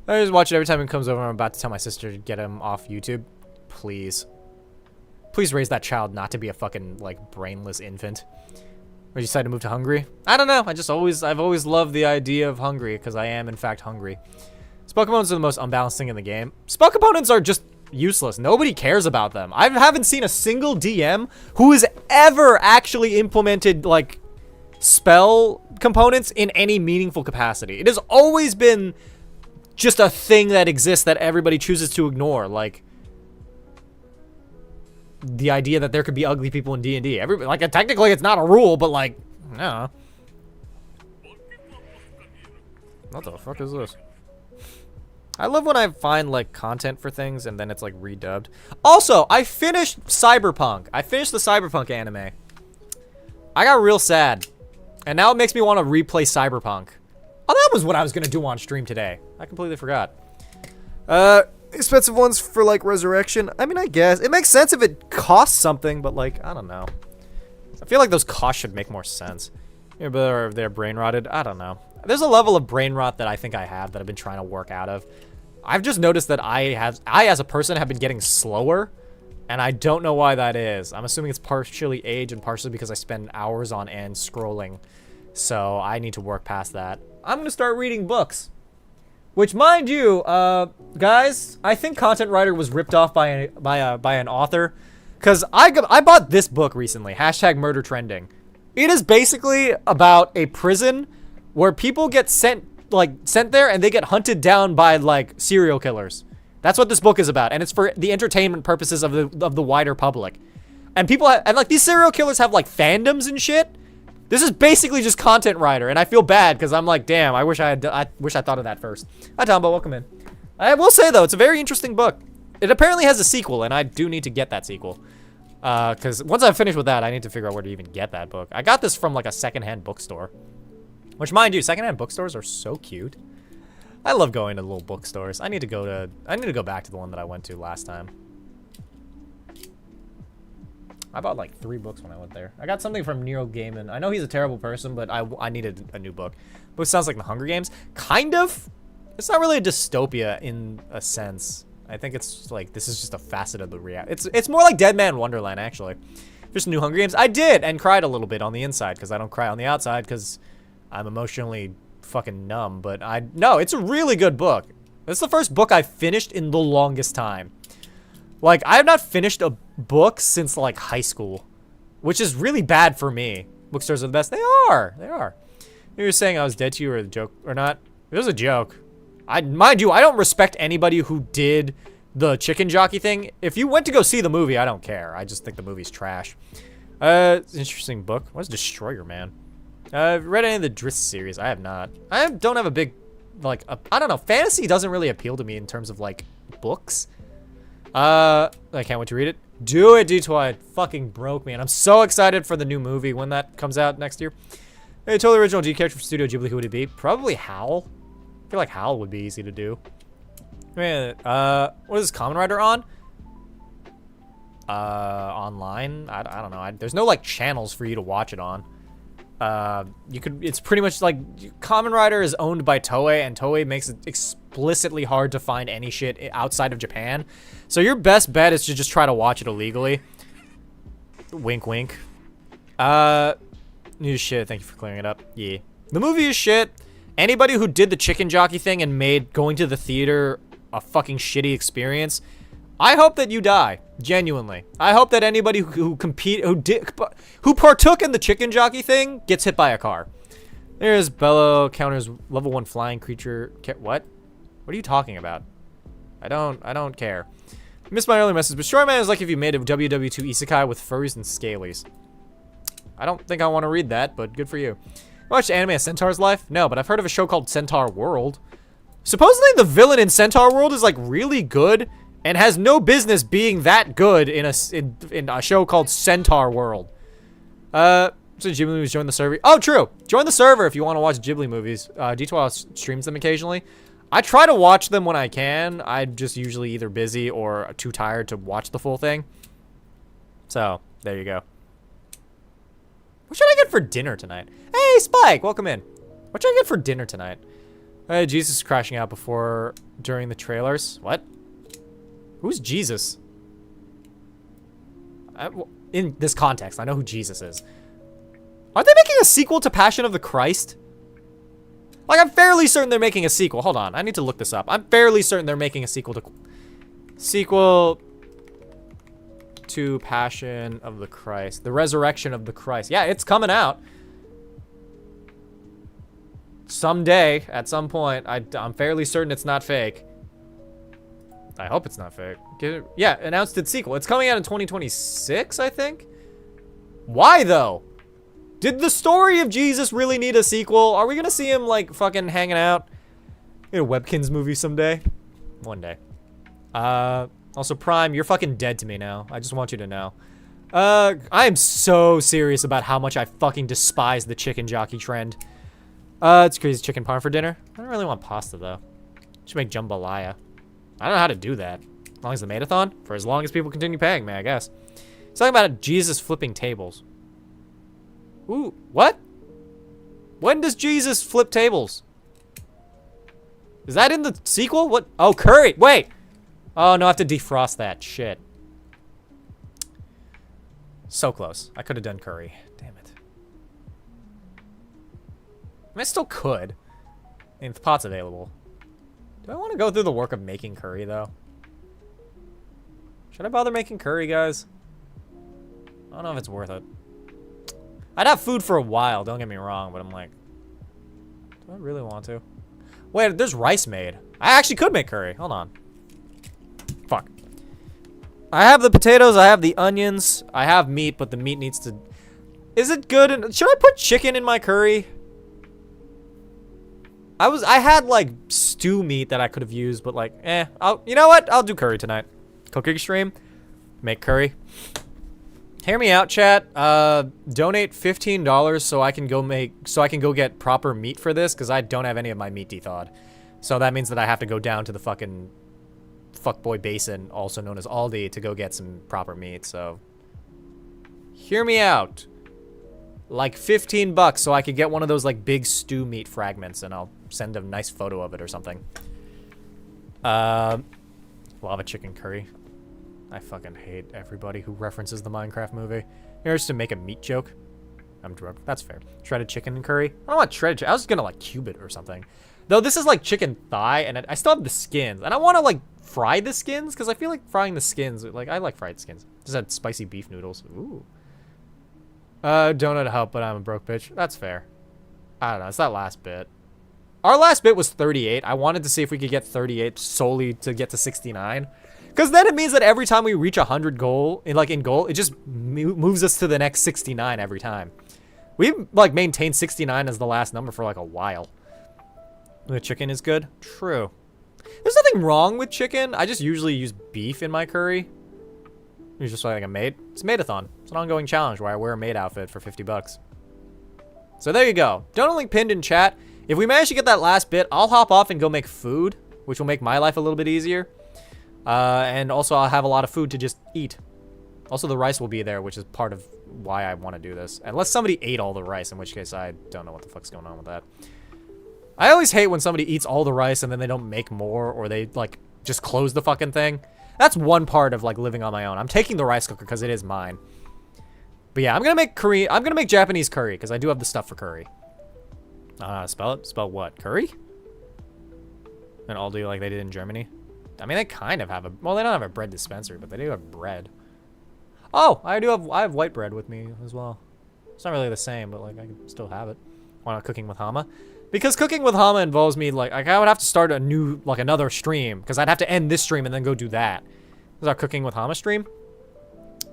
I just watch it every time it comes over. I'm about to tell my sister to get him off YouTube. Please. Please raise that child not to be a fucking, like, brainless infant. Or you decide to move to Hungary? I don't know. I've always loved the idea of Hungary because I am, in fact, hungry. Spell components are the most unbalanced thing in the game. Spell components are just useless. Nobody cares about them. I haven't seen a single DM who has ever actually implemented, like, spell components in any meaningful capacity. It has always been just a thing that exists that everybody chooses to ignore, like the idea that there could be ugly people in D&D. Everybody, like, technically it's not a rule, but like, no. What the fuck is this? I love when I find like content for things and then it's like redubbed. Also, I finished Cyberpunk. I finished the Cyberpunk anime. I got real sad, and now it makes me want to replay Cyberpunk. Oh, that was what I was gonna do on stream today. I completely forgot. Expensive ones for, like, resurrection. I mean, I guess. It makes sense if it costs something, but, like, I don't know. I feel like those costs should make more sense. Yeah, but they're brain rotted. I don't know. There's a level of brain rot that I think I have that I've been trying to work out of. I've just noticed that I as a person have been getting slower, and I don't know why that is. I'm assuming it's partially age and partially because I spend hours on end scrolling. So I need to work past that. I'm gonna start reading books. Which, mind you, guys, I think Content Writer was ripped off by an author, because I bought this book recently, #Murder Trending. It is basically about a prison where people get sent there and they get hunted down by, like, serial killers. That's what this book is about, and it's for the entertainment purposes of the wider public. And people like, these serial killers have, like, fandoms and shit. This is basically just Content Writer, and I feel bad because I'm like, damn, I wish I thought of that first. Hi, Tombo, welcome in. I will say, though, it's a very interesting book. It apparently has a sequel, and I do need to get that sequel. Because once I'm finished with that, I need to figure out where to even get that book. I got this from, like, a secondhand bookstore. Which, mind you, secondhand bookstores are so cute. I love going to little bookstores. I need to go back to the one that I went to last time. I bought like 3 books when I went there. I got something from Neil Gaiman. I know he's a terrible person, but I needed a new book. Book sounds like The Hunger Games. Kind of. It's not really a dystopia in a sense. I think it's like, this is just a facet of the reality. It's more like Dead Man Wonderland, actually. Just New Hunger Games. I did, and cried a little bit on the inside, because I don't cry on the outside, because I'm emotionally fucking numb. But no, it's a really good book. It's the first book I've finished in the longest time. Like, I have not finished a book since, like, high school, which is really bad for me. Bookstores are the best. They are. They are. You were saying I was dead to you, or a joke or not? It was a joke. Mind you, I don't respect anybody who did the chicken jockey thing. If you went to go see the movie, I don't care. I just think the movie's trash. It's an interesting book. What is Destroyer Man? Read any of the Driss series? I have not. I don't have a big, like, I don't know. Fantasy doesn't really appeal to me in terms of, like, books. I can't wait to read it. Do it, D2. It fucking broke me, and I'm so excited for the new movie when that comes out next year. A totally original D character for Studio Ghibli, who would it be? Probably Howl. I feel like Howl would be easy to do. Wait, what is Kamen Rider on? Online? I don't know. There's no, like, channels for you to watch it on. It's pretty much, like, Kamen Rider is owned by Toei, and Toei makes it explicitly hard to find any shit outside of Japan. So your best bet is to just try to watch it illegally. Wink, wink. New shit. Thank you for clearing it up. Yeah. The movie is shit. Anybody who did the chicken jockey thing and made going to the theater a fucking shitty experience, I hope that you die. Genuinely. I hope that anybody who partook in the chicken jockey thing gets hit by a car. There's Bello counters level 1 flying creature. What? What are you talking about? I don't care. Missed my earlier message, but Storyman is like if you made a WW2 isekai with furries and scalies. I don't think I want to read that, but good for you. Watched anime of Centaur's life? No, but I've heard of a show called Centaur World. Supposedly the villain in Centaur World is like really good and has no business being that good in a show called Centaur World. So Ghibli movies, join the server. Oh, true. Join the server if you want to watch Ghibli movies. D12 streams them occasionally. I try to watch them when I can. I'm just usually either busy or too tired to watch the full thing. So, there you go. What should I get for dinner tonight? Hey, Spike, welcome in. What should I get for dinner tonight? Jesus is crashing out during the trailers. What? Who's Jesus? In this context, I know who Jesus is. Are they making a sequel to Passion of the Christ? Like, I'm fairly certain they're making a sequel. Hold on, I need to look this up. I'm fairly certain they're making a sequel to Passion of the Christ. The Resurrection of the Christ. Yeah, it's coming out. Someday, at some point. I'm fairly certain it's not fake. I hope it's not fake. Yeah, announced its sequel. It's coming out in 2026, I think? Why, though? Did the story of Jesus really need a sequel? Are we gonna see him, like, fucking hanging out in a Webkins movie someday? One day. Also, Prime, you're fucking dead to me now. I just want you to know. I am so serious about how much I fucking despise the chicken jockey trend. It's crazy chicken parm for dinner. I don't really want pasta, though. Should make jambalaya. I don't know how to do that. As long as the Maidathon? For as long as people continue paying me, I guess. It's talking about Jesus flipping tables. Ooh, what? When does Jesus flip tables? Is that in the sequel? What? Oh, curry. Wait. Oh, no, I have to defrost that. Shit. So close. I could have done curry. Damn it. I mean, I still could. I mean, if the pot's available. Do I want to go through the work of making curry, though? Should I bother making curry, guys? I don't know if it's worth it. I'd have food for a while, don't get me wrong, but I'm like, do I really want to? Wait, there's rice made. I actually could make curry. Hold on. Fuck. I have the potatoes, I have the onions, I have meat, but the meat needs to... Is it good? Should I put chicken in my curry? I had, like, stew meat that I could have used, but, like, you know what? I'll do curry tonight. Cooking stream. Make curry. Hear me out, chat. Donate $15 so I can go get proper meat for this, because I don't have any of my meat thawed. So that means that I have to go down to the fucking fuckboy basin, also known as Aldi, to go get some proper meat, so... Hear me out. Like 15 bucks so I could get one of those, like, big stew meat fragments, and I'll send a nice photo of it or something. Lava chicken curry. I fucking hate everybody who references the Minecraft movie. Here, just to make a meat joke. I'm drunk. That's fair. Shredded chicken and curry. I don't want shredded chicken. I was just gonna, like, cube it or something. Though this is, like, chicken thigh, and I still have the skins. And I want to, like, fry the skins, because I feel like frying the skins, like, I like fried skins. Just had spicy beef noodles. Ooh. Donut help, but I'm a broke bitch. That's fair. I don't know. It's that last bit. Our last bit was 38. I wanted to see if we could get 38 solely to get to 69. Because then it means that every time we reach 100 in goal, it just moves us to the next 69 every time. We've, like, maintained 69 as the last number for, like, a while. The chicken is good? True. There's nothing wrong with chicken. I just usually use beef in my curry. It's just like a maid. It's Maidathon. It's an ongoing challenge where I wear a maid outfit for 50 bucks. So there you go. Donut link pinned in chat. If we manage to get that last bit, I'll hop off and go make food. which will make my life a little bit easier. And also I'll have a lot of food to just eat. Also, the rice will be there, which is part of why I want to do this. Unless somebody ate all the rice, in which case I don't know what the fuck's going on with that. I always hate when somebody eats all the rice and then they don't make more, or they, like, just close the fucking thing. That's one part of, like, living on my own. I'm taking the rice cooker because it is mine. But yeah, I'm gonna make Japanese curry, because I do have the stuff for curry. Spell it? Spell what? Curry? And all do like they did in Germany? I mean, they kind of have a... Well, they don't have a bread dispenser, but they do have bread. Oh, I have white bread with me as well. It's not really the same, but like I can still have it. Why not cooking with Hama? Because cooking with Hama involves me like I would have to start a new another stream because I'd have to end this stream and then go do that. This is our cooking with Hama stream.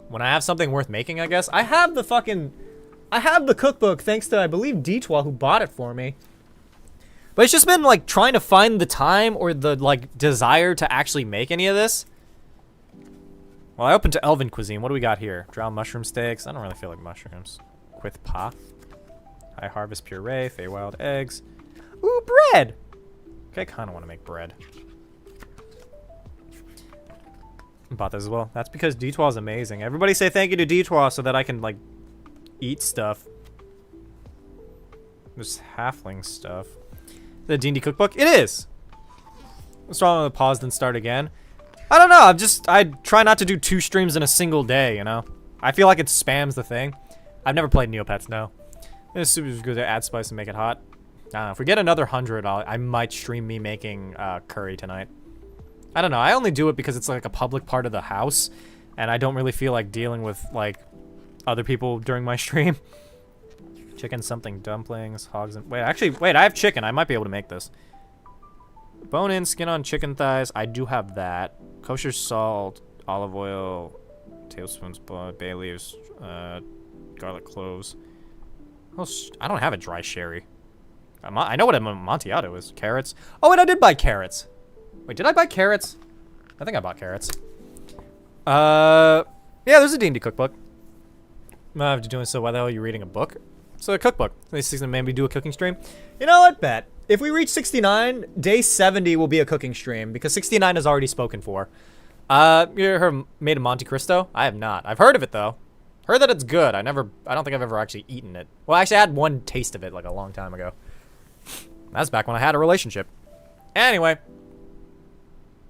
When I have something worth making, I guess. I have the cookbook thanks to I believe Deetwa who bought it for me. But it's just been like trying to find the time or the like desire to actually make any of this. Well, I opened to Elven cuisine. What do we got here? Drowned mushroom steaks. I don't really feel like mushrooms. Quith pa. High harvest puree. Feywild eggs. Ooh, bread! Okay, I kind of want to make bread. Bought this as well. That's because Deetwa is amazing. Everybody say thank you to Deetwa so that I can, like, eat stuff. There's halfling stuff. The D&D cookbook? It is! What's wrong with the pause then start again? I don't know, I try not to do 2 streams in a single day, you know? I feel like it spams the thing. I've never played Neopets, no. It's super good to add spice and make it hot. I don't know, if we get another 100, I might stream me making curry tonight. I don't know, I only do it because it's like a public part of the house, and I don't really feel like dealing with, like, other people during my stream. Chicken something, dumplings, hogs, and... Wait, I have chicken, I might be able to make this. Bone in, skin on chicken thighs, I do have that. Kosher salt, olive oil, tablespoons, blood, bay leaves, garlic cloves. I don't have a dry sherry. I know what a Amontillado is. Carrots. Oh, and I did buy carrots. Wait, did I buy carrots? I think I bought carrots. Yeah, there's a D&D cookbook. After doing so, why the hell are you reading a book? So a cookbook. This is maybe do a cooking stream. You know what, bet. If we reach 69, day 70 will be a cooking stream because 69 is already spoken for. You ever made a Monte Cristo? I have not. I've heard of it though. Heard that it's good. I don't think I've ever actually eaten it. Well, actually, I had one taste of it like a long time ago. That's back when I had a relationship. Anyway.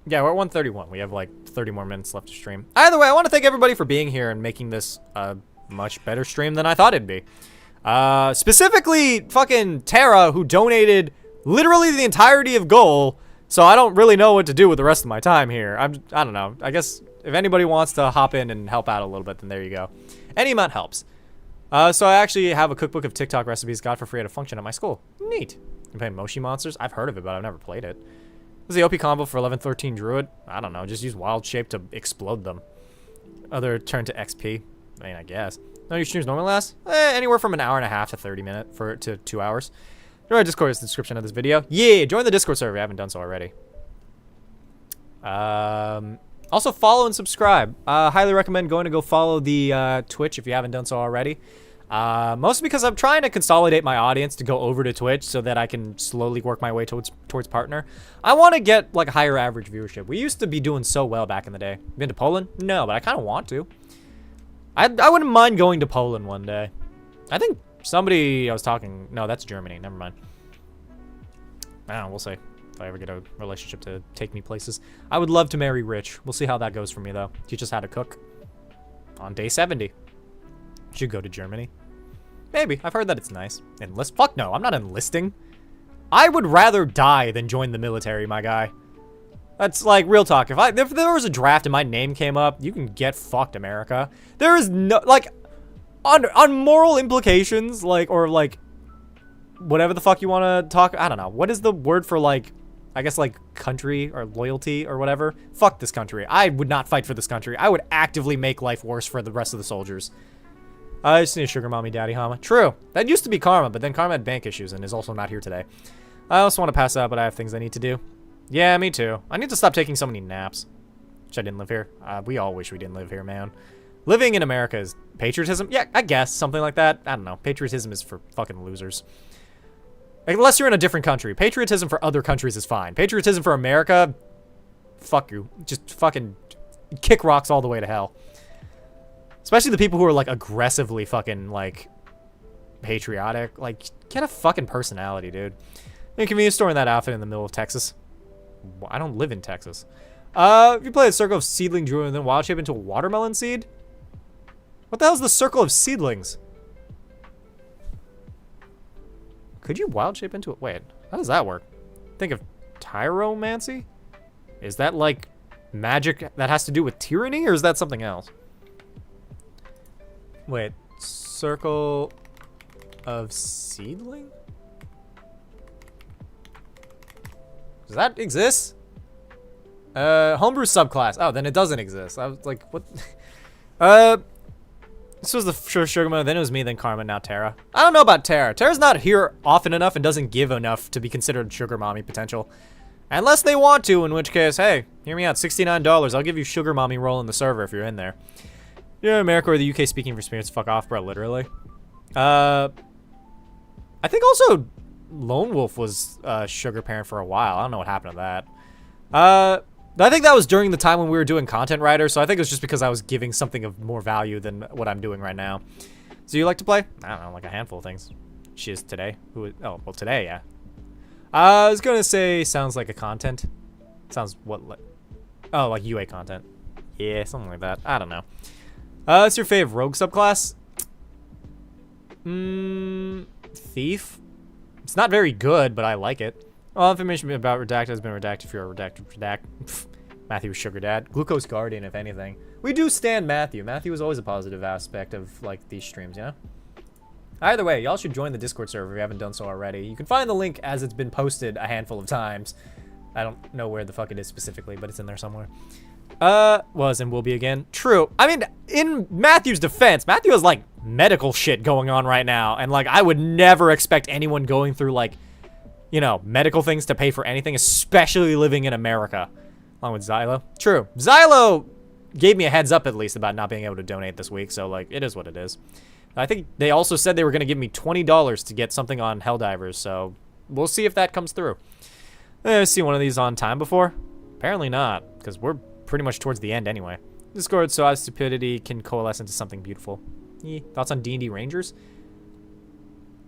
Yeah, we're at 131. We have like 30 more minutes left to stream. Either way, I want to thank everybody for being here and making this a much better stream than I thought it'd be. Specifically, fucking Tara, who donated literally the entirety of Goal, so I don't really know what to do with the rest of my time here. I don't know. I guess if anybody wants to hop in and help out a little bit, then there you go. Any amount helps. So I actually have a cookbook of TikTok recipes got for free at a function at my school. Neat. You play Moshi Monsters? I've heard of it, but I've never played it. What's the OP combo for 11-13 Druid? I don't know. Just use Wild Shape to explode them. Other turn to XP. I mean, I guess. No, your streams normally last? Anywhere from an hour and a half to 30 minutes to 2 hours. Join our Discord is the description of this video. Yeah, join the Discord server. I haven't done so already. Also, follow and subscribe. Highly recommend going to go follow the Twitch if you haven't done so already. Mostly because I'm trying to consolidate my audience to go over to Twitch so that I can slowly work my way towards partner. I want to get like a higher average viewership. We used to be doing so well back in the day. Been to Poland? No, but I kind of want to. I wouldn't mind going to Poland one day. I think somebody I was talking... No, that's Germany. Never mind. I don't know. We'll see if I ever get a relationship to take me places. I would love to marry rich. We'll see how that goes for me, though. Teach us how to cook. On day 70. Should go to Germany. Maybe. I've heard that it's nice. Enlist? Fuck no. I'm not enlisting. I would rather die than join the military, my guy. That's like real talk. If there was a draft and my name came up, you can get fucked, America. There is no like on moral implications, like or like whatever the fuck you want to talk. I don't know. What is the word for like? I guess like country or loyalty or whatever. Fuck this country. I would not fight for this country. I would actively make life worse for the rest of the soldiers. I just need a sugar mommy, daddy, Hama. True. That used to be Karma, but then Karma had bank issues and is also not here today. I also want to pass out, but I have things I need to do. Yeah, me too. I need to stop taking so many naps. Wish I didn't live here. We all wish we didn't live here, man. Living in America is patriotism? Yeah, I guess. Something like that. I don't know. Patriotism is for fucking losers. Unless you're in a different country. Patriotism for other countries is fine. Patriotism for America, fuck you. Just fucking kick rocks all the way to hell. Especially the people who are, like, aggressively fucking, like, patriotic. Like, get a fucking personality, dude. You convenience store in that outfit in the middle of Texas. I don't live in Texas. If you play a circle of seedling druid and then wild shape into a watermelon seed? What the hell is the circle of seedlings? Could you wild shape into it? Wait, how does that work? Think of tyromancy? Is that like magic that has to do with tyranny, or is that something else? Wait, circle of seedling? Does that exist? Homebrew subclass. Oh, then it doesn't exist. I was like, what? This was the Sugar Mama, then it was me, then Karma, now Terra. I don't know about Terra. Terra's not here often enough and doesn't give enough to be considered Sugar Mommy potential. Unless they want to, in which case, hey, hear me out, $69. I'll give you Sugar Mommy role in the server if you're in there. You're in America or the UK speaking for spirits, fuck off, bro, literally. I think also Lone Wolf was Sugar Parent for a while. I don't know what happened to that. I think that was during the time when we were doing Content Rider, so I think it was just because I was giving something of more value than what I'm doing right now. So you like to play? I don't know, like a handful of things. She is today. Oh, well, today, yeah. I was gonna say sounds like a content. Sounds what? Oh, like UA content. Yeah, something like that. I don't know. What's your fave rogue subclass? Thief. It's not very good, but I like it. All information about Redacted has been redacted if you're a redact. Matthew was Sugar Dad. Glucose Guardian, if anything. We do stand Matthew. Matthew is always a positive aspect of, like, these streams, you know? Either way, y'all should join the Discord server if you haven't done so already. You can find the link as it's been posted a handful of times. I don't know where the fuck it is specifically, but it's in there somewhere. Was and will be again. True. I mean, in Matthew's defense, Matthew has, like, medical shit going on right now. And, like, I would never expect anyone going through, like, you know, medical things to pay for anything, especially living in America. Along with Xylo. True. Xylo gave me a heads up, at least, about not being able to donate this week, so, like, it is what it is. I think they also said they were going to give me $20 to get something on Helldivers, so we'll see if that comes through. I've seen one of these on time before? Apparently not, because we're pretty much towards the end anyway. Discord, so as stupidity can coalesce into something beautiful. Thoughts on D&D Rangers?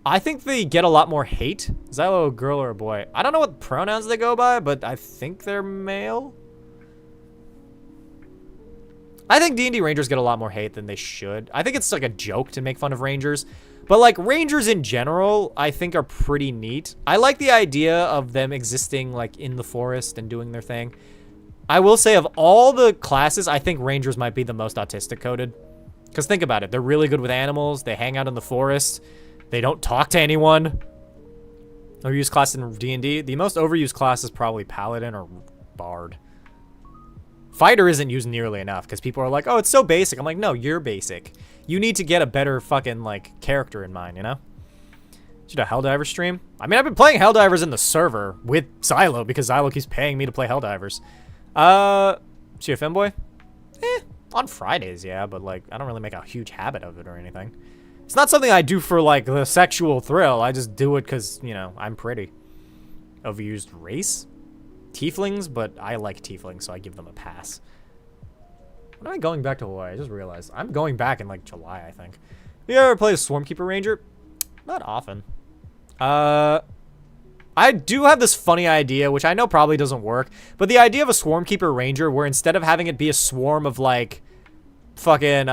I think they get a lot more hate. Xylo, a girl or a boy? I don't know what pronouns they go by, but I think they're male. I think D&D Rangers get a lot more hate than they should. I think it's like a joke to make fun of Rangers. But like Rangers in general, I think are pretty neat. I like the idea of them existing like in the forest and doing their thing. I will say of all the classes, I think Rangers might be the most autistic coded. Because think about it. They're really good with animals. They hang out in the forest. They don't talk to anyone. Overused class in D&D. The most overused class is probably Paladin or Bard. Fighter isn't used nearly enough because people are like, oh, it's so basic. I'm like, no, you're basic. You need to get a better fucking, like, character in mind, you know? Should a Helldiver stream? I mean, I've been playing Helldivers in the server with Xylo because Xylo keeps paying me to play Helldivers. Is she a femboy? On Fridays, yeah, but, like, I don't really make a huge habit of it or anything. It's not something I do for, like, the sexual thrill. I just do it because, you know, I'm pretty. Overused race? Tieflings, but I like tieflings, so I give them a pass. When am I going back to Hawaii? I just realized. I'm going back in, like, July, I think. Have you ever played a Swarmkeeper Ranger? Not often. I do have this funny idea, which I know probably doesn't work, but the idea of a Swarmkeeper Ranger where instead of having it be a swarm of, like, fucking,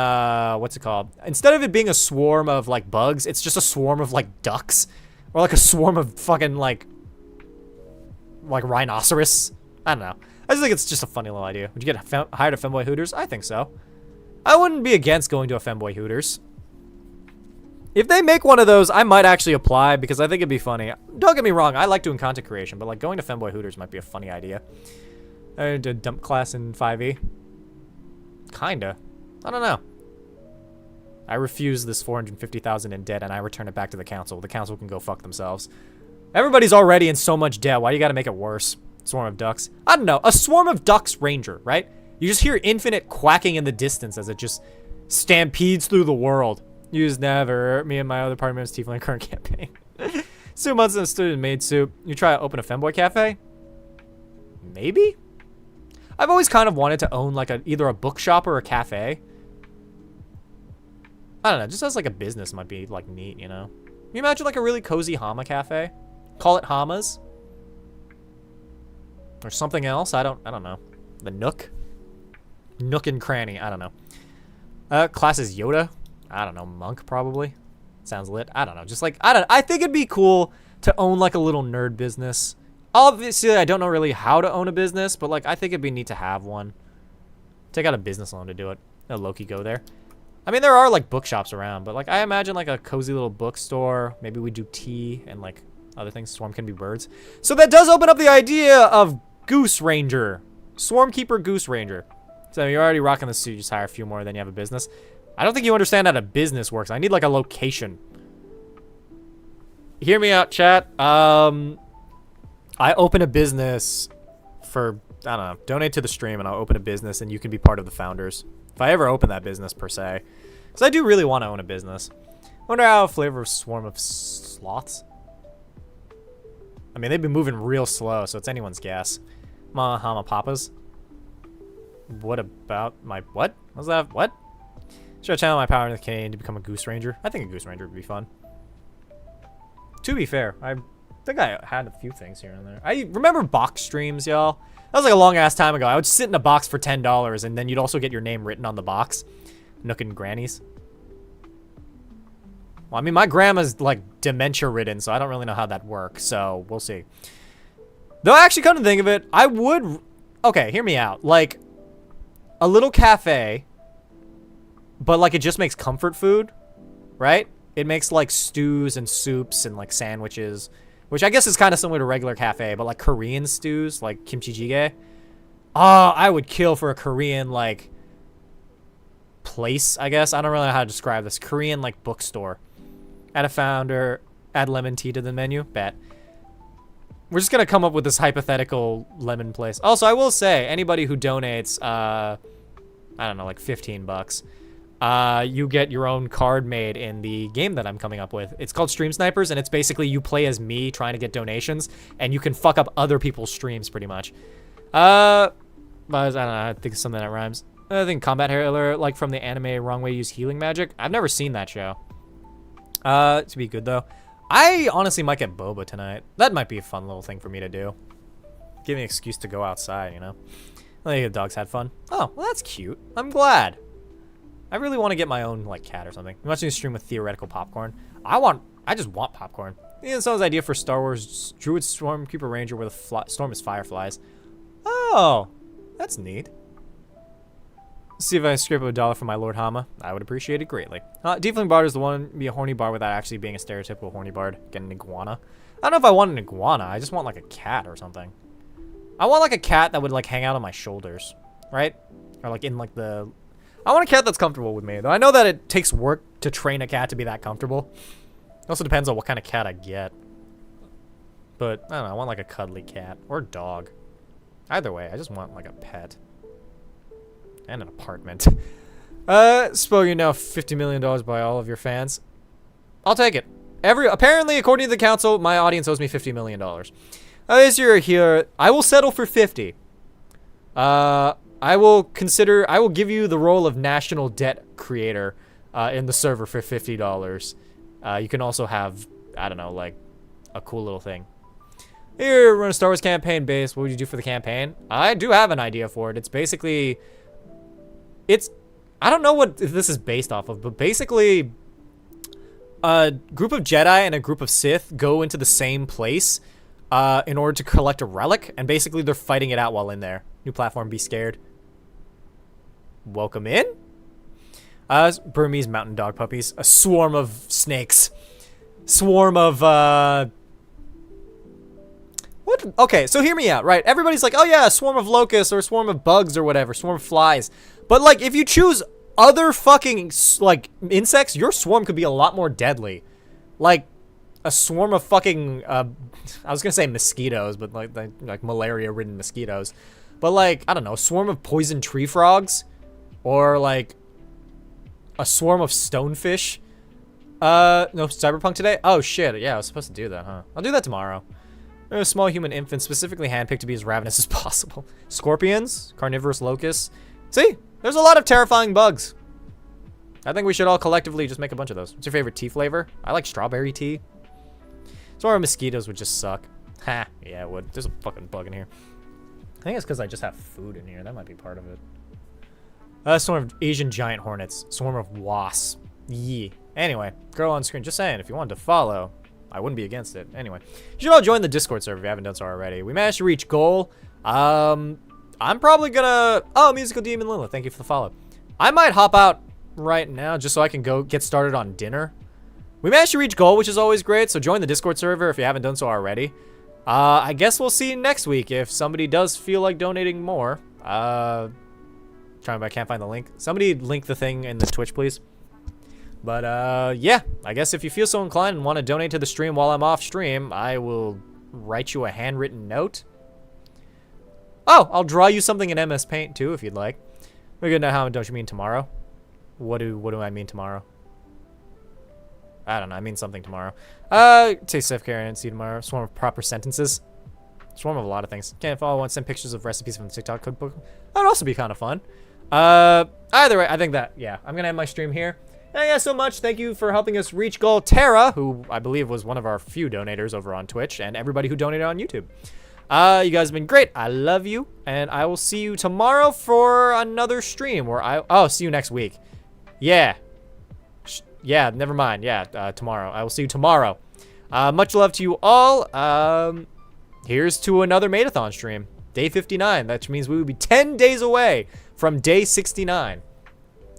what's it called? Instead of it being a swarm of, like, bugs, it's just a swarm of, like, ducks. Or, like, a swarm of fucking, like rhinoceros. I don't know. I just think it's just a funny little idea. Would you get hired at Femboy Hooters? I think so. I wouldn't be against going to a Femboy Hooters. If they make one of those, I might actually apply because I think it'd be funny. Don't get me wrong, I like doing content creation, but like going to Femboy Hooters might be a funny idea. I did a dump class in 5e. Kinda. I don't know. I refuse this 450,000 in debt and I return it back to the council. The council can go fuck themselves. Everybody's already in so much debt. Why do you gotta make it worse? Swarm of ducks. I don't know. A swarm of ducks ranger, right? You just hear infinite quacking in the distance as it just stampedes through the world. Use never. Me and my other party members Tiefling current campaign. 2 months in a student maid suit. You try to open a femboy cafe? Maybe? I've always kind of wanted to own like either a bookshop or a cafe. I don't know, just as like a business might be like neat, you know? Can you imagine like a really cozy Hama cafe? Call it Hama's? Or something else? I don't know. The Nook? Nook and Cranny, I don't know. Class is Yoda? I don't know, monk probably. Sounds lit. I don't know, just like, I think it'd be cool to own like a little nerd business. Obviously, I don't know really how to own a business, but like I think it'd be neat to have one. Take out a business loan to do it. No Loki go there. I mean, there are like bookshops around, but like I imagine like a cozy little bookstore. Maybe we do tea and like other things. Swarm can be birds. So that does open up the idea of Goose Ranger. Swarmkeeper Goose Ranger. So you're already rocking the suit. You just hire a few more, then you have a business. I don't think you understand how a business works. I need like a location. Hear me out, chat. I open a business for, I don't know, donate to the stream and I'll open a business and you can be part of the founders. If I ever open that business, per se. Because I do really want to own a business. I wonder how flavor of swarm of sloths. I mean, they've been moving real slow, so it's anyone's guess. Hama Papas. What about my, what? What's that? What? Should I channel my power in the cane to become a Goose Ranger? I think a Goose Ranger would be fun. To be fair, I think I had a few things here and there. I remember box streams, y'all. That was like a long ass time ago. I would sit in a box for $10 and then you'd also get your name written on the box. Nook and Grannies. Well, I mean, my grandma's like dementia ridden, so I don't really know how that works. So we'll see. Though I actually come to think of it, I would, okay, hear me out. Like a little cafe, but like it just makes comfort food, right? It makes like stews and soups and like sandwiches. Which I guess is kind of similar to regular cafe, but like Korean stews, like kimchi jjigae. Oh, I would kill for a Korean, like, place, I guess. I don't really know how to describe this. Korean, like, bookstore. Add a founder, add lemon tea to the menu. Bet. We're just going to come up with this hypothetical lemon place. Also, I will say, anybody who donates, I don't know, like 15 bucks. You get your own card made in the game that I'm coming up with. It's called Stream Snipers, and it's basically you play as me trying to get donations, and you can fuck up other people's streams pretty much. I don't know, I think it's something that rhymes. I think Combat Healer, like from the anime Wrong Way to Use Healing Magic. I've never seen that show. To be good though. I honestly might get boba tonight. That might be a fun little thing for me to do. Give me an excuse to go outside, you know? I think the dogs had fun. Oh, well that's cute. I'm glad. I really want to get my own, like, cat or something. I'm watching a stream with theoretical popcorn. I just want popcorn. Yeah, someone's idea for Star Wars Druid Stormkeeper Ranger where the storm is fireflies. Oh, that's neat. See if I scrape up $1 for my Lord Hama. I would appreciate it greatly. Deepling Bard is the one be a horny bard without actually being a stereotypical horny bard. Get an iguana. I don't know if I want an iguana. I just want, like, a cat or something. I want, like, a cat that would, like, hang out on my shoulders. Right? Or, like, in, like, the... I want a cat that's comfortable with me, though. I know that it takes work to train a cat to be that comfortable. It also depends on what kind of cat I get. But, I don't know, I want like a cuddly cat. Or a dog. Either way, I just want like a pet. And an apartment. Spoken now $50 million by all of your fans. I'll take it. Apparently, according to the council, my audience owes me $50 million. As you're here, I will settle for 50. I will give you the role of national debt creator in the server for $50. You can also have, I don't know, like a cool little thing. Here, run a Star Wars campaign base. What would you do for the campaign? I do have an idea for it. It's basically, I don't know what this is based off of, but basically a group of Jedi and a group of Sith go into the same place in order to collect a relic, and basically they're fighting it out while in there. New platform, be scared. Welcome in. Burmese mountain dog puppies. A swarm of snakes. Swarm of, what? Okay, so hear me out, right? Everybody's like, oh yeah, a swarm of locusts or a swarm of bugs or whatever. Swarm of flies. But, like, if you choose other fucking, like, insects, your swarm could be a lot more deadly. Like, a swarm of fucking, I was gonna say mosquitoes, but, like malaria-ridden mosquitoes. But, like, I don't know, a swarm of poison tree frogs. Or, like, a swarm of stonefish. No Cyberpunk today? Oh, shit. Yeah, I was supposed to do that, huh? I'll do that tomorrow. There's a small human infant specifically handpicked to be as ravenous as possible. Scorpions, carnivorous locusts. See, there's a lot of terrifying bugs. I think we should all collectively just make a bunch of those. What's your favorite tea flavor? I like strawberry tea. Swarm of mosquitoes would just suck. Ha, yeah, it would. There's a fucking bug in here. I think it's because I just have food in here. That might be part of it. Swarm of Asian giant hornets. Swarm of wasps. Yee. Anyway, girl on screen. Just saying, if you wanted to follow, I wouldn't be against it. Anyway, you should all join the Discord server if you haven't done so already. We managed to reach goal. I'm probably gonna... Oh, Musical Demon Lila, thank you for the follow. I might hop out right now just so I can go get started on dinner. We managed to reach goal, which is always great, so join the Discord server if you haven't done so already. I guess we'll see you next week if somebody does feel like donating more. Trying, but I can't find the link. Somebody link the thing in the Twitch, please. But, yeah, I guess if you feel so inclined and want to donate to the stream while I'm off stream, I will write you a handwritten note. Oh, I'll draw you something in MS Paint, too, if you'd like. We're good now. How don't you mean tomorrow? What do I mean tomorrow? I don't know. I mean something tomorrow. Take self-care and see you tomorrow. Swarm of proper sentences. Swarm of a lot of things. Can't follow one. Send pictures of recipes from the TikTok cookbook. That'd also be kind of fun. Either way, I think that, yeah, I'm going to end my stream here. Thank you guys so much. Thank you for helping us reach goal. Tara, who I believe was one of our few donators over on Twitch, and everybody who donated on YouTube. You guys have been great. I love you, and I will see you tomorrow for another stream where see you next week. Yeah. Yeah, never mind. Yeah, tomorrow. I will see you tomorrow. Much love to you all. Here's to another Maidathon stream. Day 59. That means we will be 10 days away from day 69.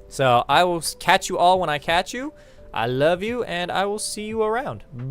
So I will catch you all when I catch you. I love you, and I will see you around. Bye.